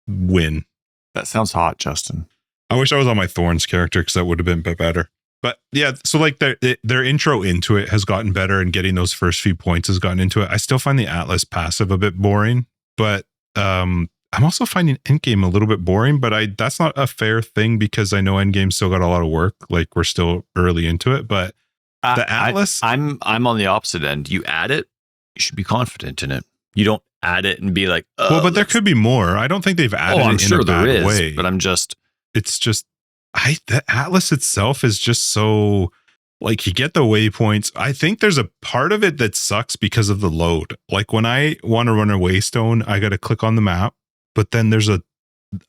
win. That sounds hot, Justin. I wish I was on my Thorns character because that would have been a bit better. But yeah, so like their intro into it has gotten better, and getting those first few points has gotten into it. I still find the Atlas passive a bit boring, but I'm also finding endgame a little bit boring, but that's not a fair thing because I know endgame still got a lot of work. Like, we're still early into it, but the Atlas, I'm on the opposite end. You add it, you should be confident in it. You don't add it and be like, well, but there could be more. I don't think they've added it in a bad way. But it's just, the Atlas itself is just so, like, you get the waypoints. I think there's a part of it that sucks because of the load. Like, when I want to run a Waystone, I got to click on the map, but then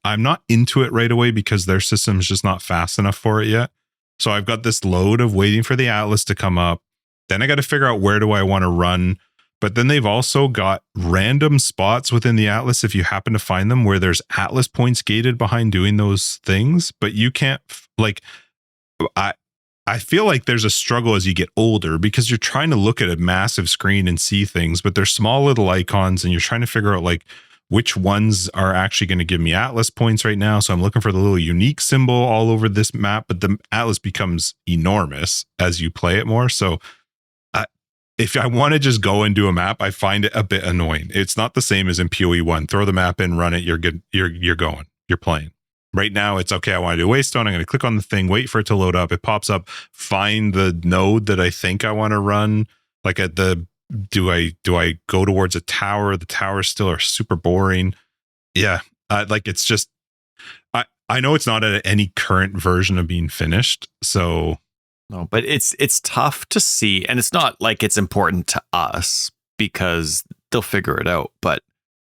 I'm not into it right away because their system is just not fast enough for it yet. So I've got this load of waiting for the Atlas to come up. Then I got to figure out where do I want to run. But then they've also got random spots within the Atlas, if you happen to find them, where there's Atlas points gated behind doing those things. But you can't, like, I feel like there's a struggle as you get older because you're trying to look at a massive screen and see things, but they're small little icons and you're trying to figure out like which ones are actually going to give me Atlas points right now. So I'm looking for the little unique symbol all over this map, but the Atlas becomes enormous as you play it more. So if I want to just go and do a map, I find it a bit annoying. It's not the same as in PoE 1. Throw the map in, run it, you're good. You're going. You're playing. Right now, it's okay. I want to do Waystone. I'm going to click on the thing, wait for it to load up. It pops up. Find the node that I think I want to run. Like at the do I go towards a tower? The towers still are super boring. Yeah, like it's just. I know it's not at any current version of being finished, so no, but it's tough to see, and it's not like it's important to us because they'll figure it out. But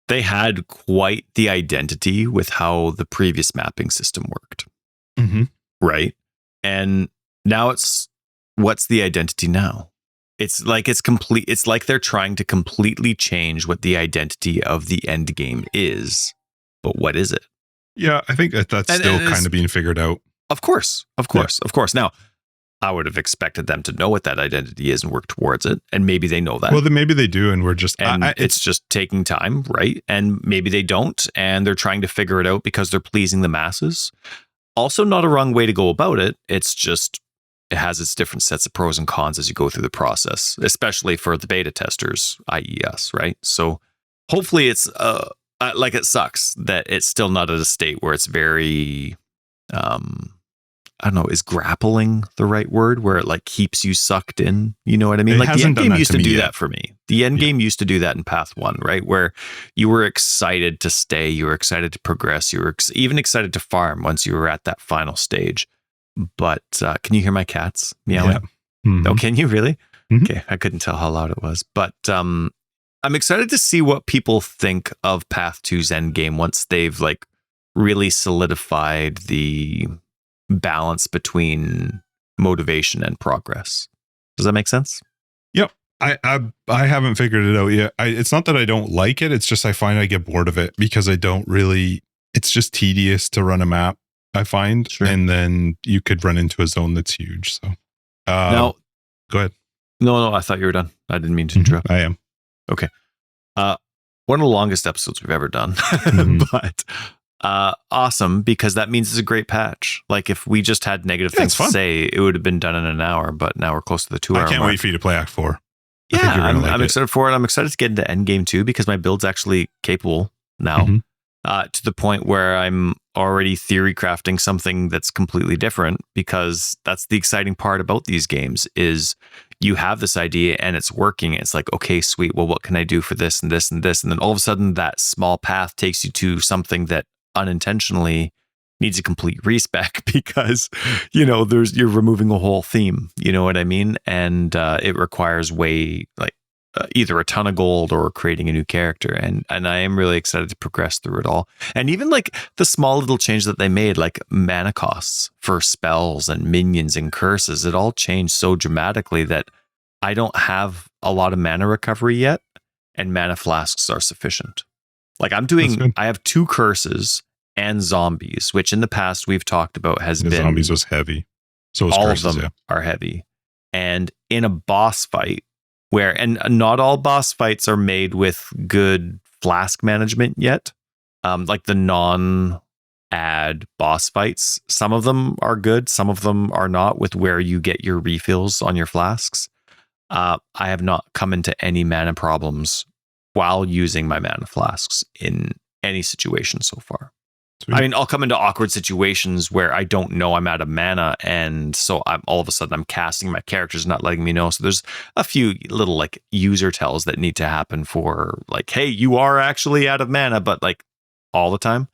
they had quite the identity with how the previous mapping system worked, right? And now what's the identity now? It's like it's complete. It's like they're trying to completely change what the identity of the end game is. But what is it? Yeah, I think that's still kind of being figured out. Of course. Now, I would have expected them to know what that identity is and work towards it. And maybe they know that. Well, then maybe they do. And we're just... And it's just taking time, right? And maybe they don't. And they're trying to figure it out because they're pleasing the masses. Also, not a wrong way to go about it. It's just, it has its different sets of pros and cons as you go through the process, especially for the beta testers, i.e. us, right? So hopefully it's... like it sucks that it's still not at a state where it's very, I don't know, is grappling the right word? Where it like keeps you sucked in, you know what I mean? Like the end game used to do that for me. The end game used to do that in Path 1, right? Where you were excited to stay, you were excited to progress, you were even excited to farm once you were at that final stage. But can you hear my cats meowing? Yeah. Mm-hmm. Oh, can you really? Mm-hmm. Okay, I couldn't tell how loud it was, but I'm excited to see what people think of Path 2's endgame once they've like really solidified the balance between motivation and progress. Does that make sense? Yep. I haven't figured it out yet. It's not that I don't like it. It's just I find I get bored of it because I don't really. It's just tedious to run a map, I find, and then you could run into a zone that's huge. So now, go ahead. No, I thought you were done. I didn't mean to interrupt. I am. Okay. One of the longest episodes we've ever done, but awesome because that means it's a great patch. Like if we just had negative things to say, it would have been done in an hour, but now we're close to the 2 hour I can't mark. wait for you to play Act 4. Yeah, I'm excited for it. I'm excited to get into Endgame too because my build's actually capable now to the point where I'm already theory crafting something that's completely different because that's the exciting part about these games is you have this idea and it's working. It's like, okay, sweet. Well, what can I do for this and this and this? And then all of a sudden that small path takes you to something that unintentionally needs a complete respec because, you know, you're removing a whole theme, you know what I mean? And it requires either a ton of gold or creating a new character. And I am really excited to progress through it all. And even like the small little change that they made, like mana costs for spells and minions and curses, it all changed so dramatically that I don't have a lot of mana recovery yet and mana flasks are sufficient. Like I have 2 curses and zombies, which in the past we've talked about zombies was heavy. So was all curses, of them are heavy. And in a boss fight, and not all boss fights are made with good flask management yet. Like the non-ad boss fights, some of them are good, some of them are not with where you get your refills on your flasks. I have not come into any mana problems while using my mana flasks in any situation so far. Sweet. I mean, I'll come into awkward situations where I don't know I'm out of mana, and so all of a sudden I'm casting, my character's not letting me know. So there's a few little like user tells that need to happen for like, hey, you are actually out of mana, but like all the time.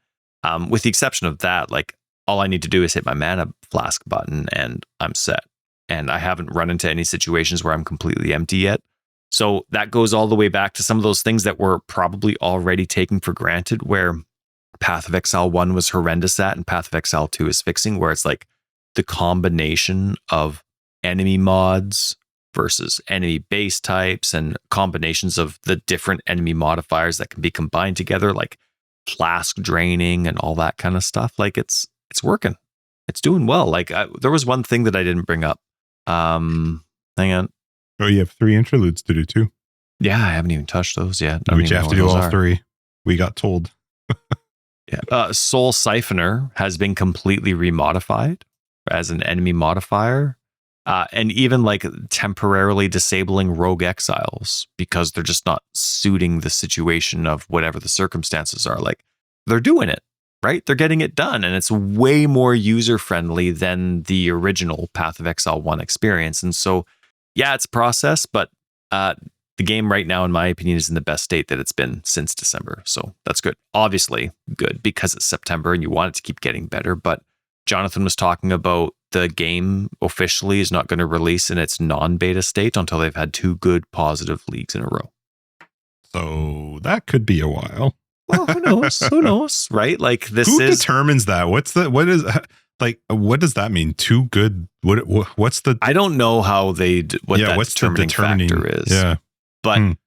With the exception of that, like all I need to do is hit my mana flask button and I'm set. And I haven't run into any situations where I'm completely empty yet. So that goes all the way back to some of those things that were probably already taken for granted, where Path of Exile 1 was horrendous at and Path of Exile 2 is fixing, where it's like the combination of enemy mods versus enemy base types and combinations of the different enemy modifiers that can be combined together, like flask draining and all that kind of stuff. Like it's working. It's doing well. Like there was one thing that I didn't bring up. Hang on. Oh, you have 3 interludes to do too. Yeah, I haven't even touched those yet. Which you have to do all 3. We got told. Yeah. Soul Siphoner has been completely remodified as an enemy modifier. And even like temporarily disabling rogue exiles because they're just not suiting the situation of whatever the circumstances are. Like they're doing it, right? They're getting it done, and it's way more user-friendly than the original Path of Exile 1 experience. And so, yeah, it's a process, but the game right now, in my opinion, is in the best state that it's been since December. So that's good. Obviously good because it's September and you want it to keep getting better. But Jonathan was talking about the game officially is not going to release in its non-beta state until they've had 2 good positive leagues in a row. So that could be a while. Well, who knows? Who knows? Right? Like Who determines that? What does that mean? 2 good. What's the? I don't know how what's determining factor is. Yeah. But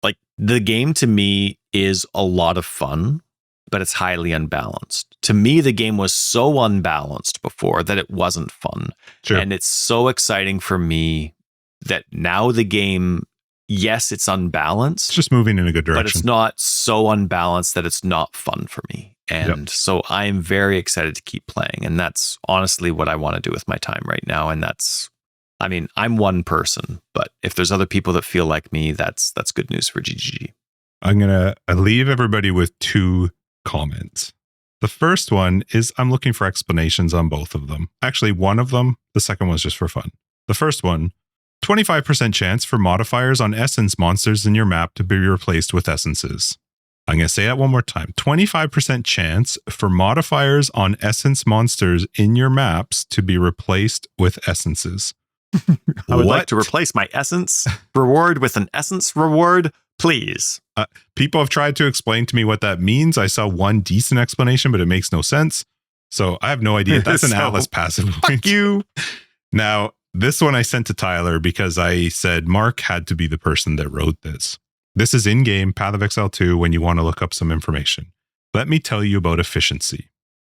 like the game to me is a lot of fun, but it's highly unbalanced. To me, the game was so unbalanced before that it wasn't fun. Sure. And it's so exciting for me that now the game, yes, it's unbalanced. It's just moving in a good direction. But it's not so unbalanced that it's not fun for me. And so I am very excited to keep playing. And that's honestly what I want to do with my time right now. And I mean, I'm one person, but if there's other people that feel like me, that's good news for GGG. I'm going to leave everybody with 2 comments. The first one is I'm looking for explanations on both of them. Actually, one of them, the second one's just for fun. The first one, 25% chance for modifiers on essence monsters in your map to be replaced with essences. I'm going to say that one more time. 25% chance for modifiers on essence monsters in your maps to be replaced with essences. I would like to replace my essence reward with an essence reward, please. People have tried to explain to me what that means. I saw one decent explanation, but it makes no sense. So I have no idea. That's an Atlas passive. Fuck you. Now, this one I sent to Tyler because I said Mark had to be the person that wrote this. This is in-game Path of Exile 2 when you want to look up some information. Let me tell you about efficiency.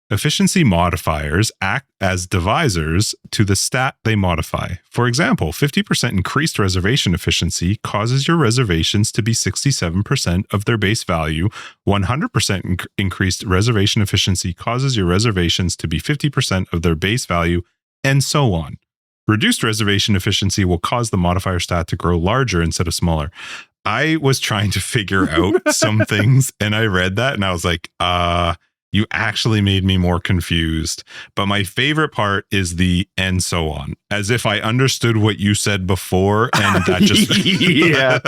Efficiency modifiers act as divisors to the stat they modify. For example, 50% increased reservation efficiency causes your reservations to be 67% of their base value. 100% increased reservation efficiency causes your reservations to be 50% of their base value, and so on. Reduced reservation efficiency will cause the modifier stat to grow larger instead of smaller. I was trying to figure out some things, and I read that, and I was like, you actually made me more confused. But my favorite part is the and so on, as if I understood what you said before. And that just, yeah.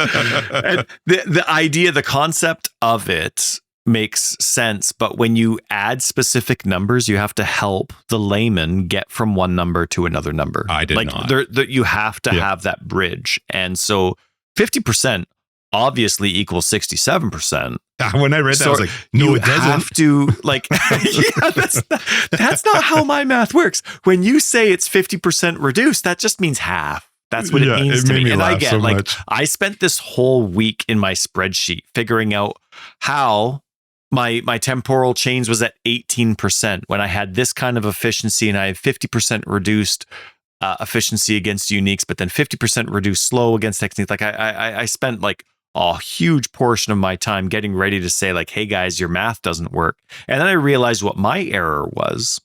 And the idea, the concept of it makes sense. But when you add specific numbers, you have to help the layman get from one number to another number. I did not. You have to have that bridge. And so 50% obviously equals 67%. When I read that, I was like, no, it doesn't. You have to, like, yeah, that's not how my math works. When you say it's 50% reduced, that just means half. That's what it means to me. And I get, so like, much. I spent this whole week in my spreadsheet figuring out how my temporal change was at 18% when I had this kind of efficiency and I have 50% reduced efficiency against uniques, but then 50% reduced slow against techniques. Like I spent like a huge portion of my time getting ready to say like, hey guys, your math doesn't work. And then I realized what my error was.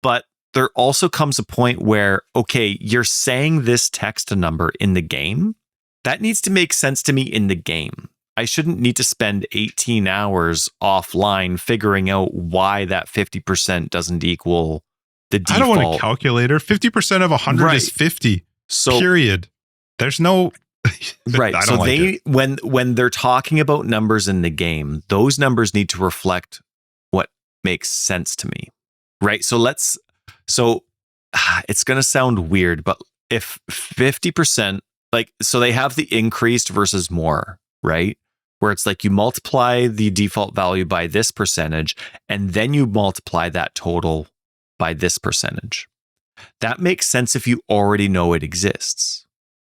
But there also comes a point where, okay, you're saying this text number in the game. That needs to make sense to me in the game. I shouldn't need to spend 18 hours offline figuring out why that 50% doesn't equal the default. I don't want a calculator. 50% of 100 is 50. So, period. There's no... Right. So like when they're talking about numbers in the game, those numbers need to reflect what makes sense to me. Right. So it's going to sound weird, but if 50%, like, so they have the increased versus more, right? Where it's like you multiply the default value by this percentage, and then you multiply that total by this percentage. That makes sense if you already know it exists.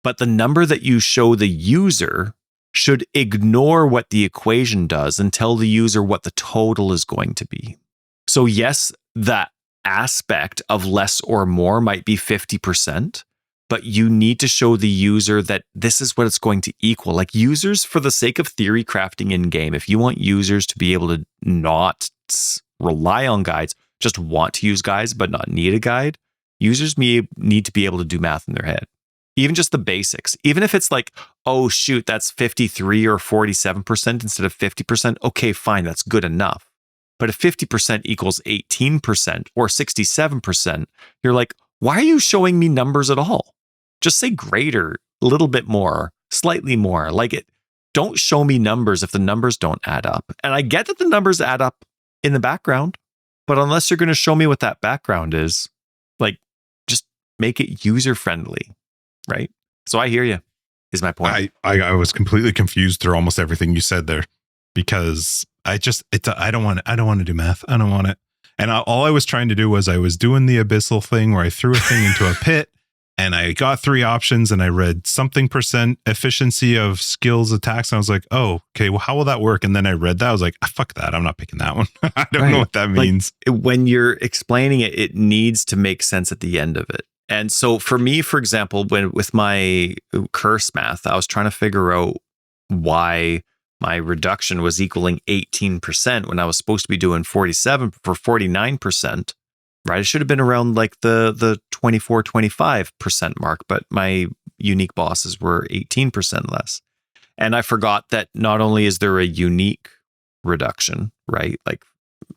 But the number that you show the user should ignore what the equation does and tell the user what the total is going to be. So yes, that aspect of less or more might be 50%, but you need to show the user that this is what it's going to equal. Like users, for the sake of theory crafting in game, if you want users to be able to not rely on guides, just want to use guides but not need a guide, users need to be able to do math in their head. Even just the basics, even if it's like, oh shoot, that's 53 or 47% instead of 50%. Okay, fine, that's good enough. But if 50% equals 18% or 67%, you're like, why are you showing me numbers at all? Just say greater, a little bit more, slightly more. Like it. Don't show me numbers if the numbers don't add up. And I get that the numbers add up in the background, but unless you're going to show me what that background is, like just make it user friendly, right? So I hear you, is my point. I was completely confused through almost everything you said there because I don't want to do math. I don't want it. And all I was trying to do was I was doing the abyssal thing where I threw a thing into a pit. And I got 3 options and I read something percent efficiency of skills attacks. And I was like, oh, okay, well, how will that work? And then I read that. I was like, fuck that. I'm not picking that one. I don't know what that means. Like, when you're explaining it, it needs to make sense at the end of it. And so for me, for example, with my curse math, I was trying to figure out why my reduction was equaling 18% when I was supposed to be doing 47 for 49%. Right. It should have been around like the 24, 25% mark, but my unique bosses were 18% less. And I forgot that not only is there a unique reduction, right? Like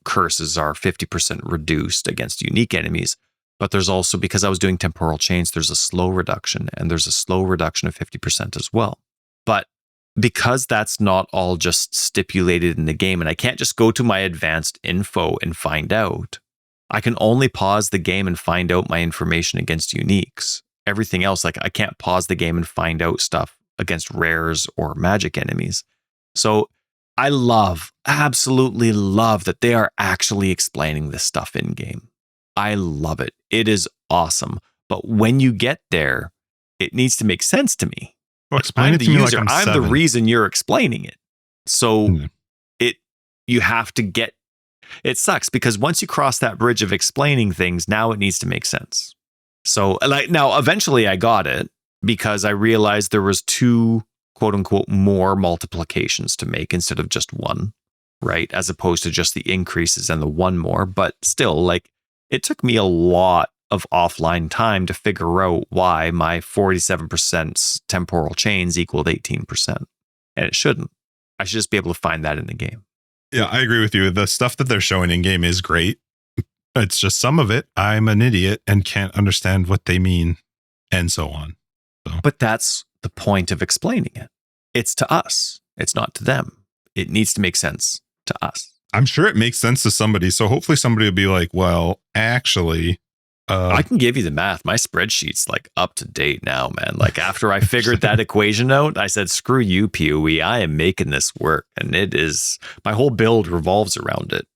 curses are 50% reduced against unique enemies, but there's also, because I was doing temporal chains, there's a slow reduction and there's a slow reduction of 50% as well. But because that's not all just stipulated in the game, and I can't just go to my advanced info and find out, I can only pause the game and find out my information against uniques. Everything else, like I can't pause the game and find out stuff against rares or magic enemies. So I absolutely love that they are actually explaining this stuff in game. I love it. It is awesome. But when you get there, it needs to make sense to me. Well, explain it to me like I'm the reason you're explaining it. So you have to get. It sucks because once you cross that bridge of explaining things, now it needs to make sense. So like now, eventually I got it because I realized there was 2 quote unquote more multiplications to make instead of just 1, right? As opposed to just the increases and the 1 more. But still, like it took me a lot of offline time to figure out why my 47% temporal chains equaled 18%. And it shouldn't. I should just be able to find that in the game. Yeah, I agree with you. The stuff that they're showing in game is great. It's just some of it, I'm an idiot and can't understand what they mean and so on. So. But that's the point of explaining it. It's to us. It's not to them. It needs to make sense to us. I'm sure it makes sense to somebody. So hopefully somebody will be like, well, actually, I can give you the math. My spreadsheet's like up to date now, man. Like after I figured that equation out, I said, screw you, PoE. I am making this work. And it is, my whole build revolves around it.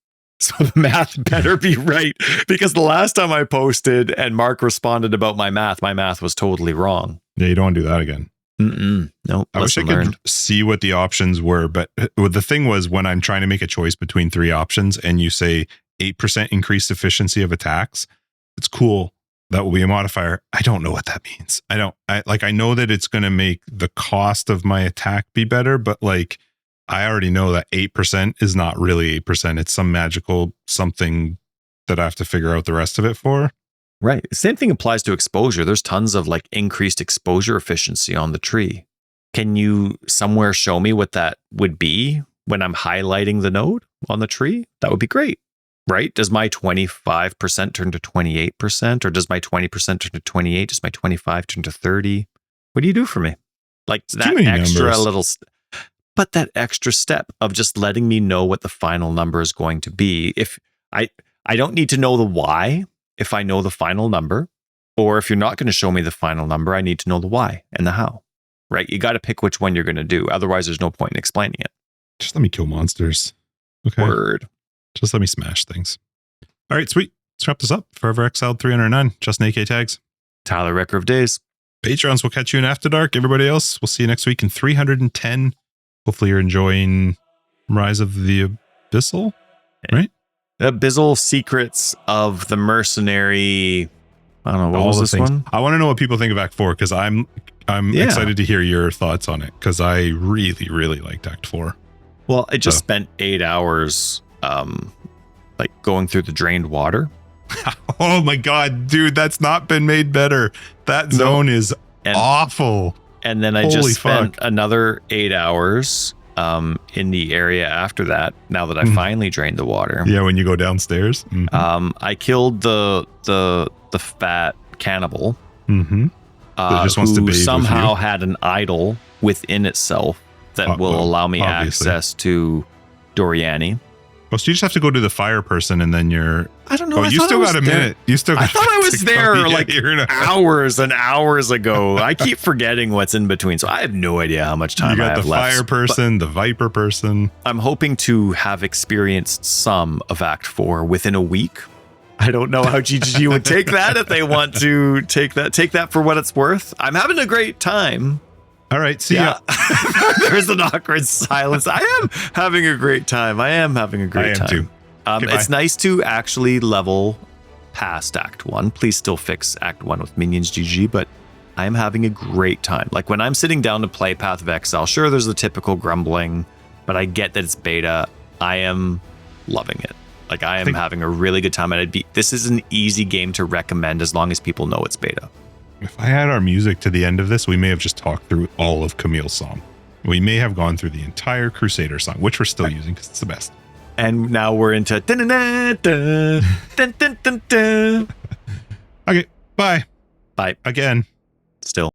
So the math better be right. Because the last time I posted and Mark responded about my math was totally wrong. Yeah, you don't want to do that again. Nope. I wish I could see what the options were. But the thing was, when I'm trying to make a choice between 3 options and you say 8% increased efficiency of attacks, it's cool. That will be a modifier. I don't know what that means. I know that it's going to make the cost of my attack be better, but like, I already know that 8% is not really 8%. It's some magical something that I have to figure out the rest of it for. Right. Same thing applies to exposure. There's tons of like increased exposure efficiency on the tree. Can you somewhere show me what that would be when I'm highlighting the node on the tree? That would be great. Right? Does my 25% turn to 28%? Or does my 20% turn to 28? Does my 25 turn to 30? What do you do for me? Like that extra numbers. But that extra step of just letting me know what the final number is going to be. If I don't need to know the why if I know the final number, or if you're not going to show me the final number, I need to know the why and the how. Right? You got to pick which one you're going to do. Otherwise, there's no point in explaining it. Just let me kill monsters. Okay. Word. Just let me smash things. All right, sweet. Let's wrap this up. Forever Exiled 309. Justin AK tags. Tyler Record of Days. Patrons will catch you in After Dark. Everybody else, we'll see you next week in 310. Hopefully you're enjoying Rise of the Abyssal, right? Abyssal Secrets of the Mercenary. I don't know. What was this one? I want to know what people think of Act 4 because I'm excited to hear your thoughts on it because I really, really liked Act 4. Well, I just spent 8 hours like going through the drained water. Oh my God, dude, that's not been made better. That zone is awful. And then I just spent another 8 hours in the area after that, now that I finally drained the water. Yeah, when you go downstairs. I killed the fat cannibal. Just wants to who bathe somehow with you. had an idol within itself that will allow me obviously. access to Doriani. Oh, so you just have to go to the fire person and then you're... I don't know. Oh, you still got a minute. You still got I thought I was there like you're hours and hours ago. I keep forgetting what's in between, so I have no idea how much time you I got have the left. fire person, the viper person. I'm hoping to have experienced some of Act 4 within a week. I don't know how GGG would take that if they want to take that for what it's worth. I'm having a great time. All right, see ya. There's an awkward silence. I am having a great time. I am having a great time. Too. It's nice to actually level past Act 1. Please still fix Act 1 with Minions GG, but I am having a great time. Like when I'm sitting down to play Path of Exile, sure, there's the typical grumbling, but I get that it's beta. I am loving it. Like I am having a really good time, and this is an easy game to recommend as long as people know it's beta. If I had our music to the end of this, we may have just talked through all of Camille's song. We may have gone through the entire Crusader song, which we're still using because it's the best. And now we're into Okay, bye. Bye. Again. Still.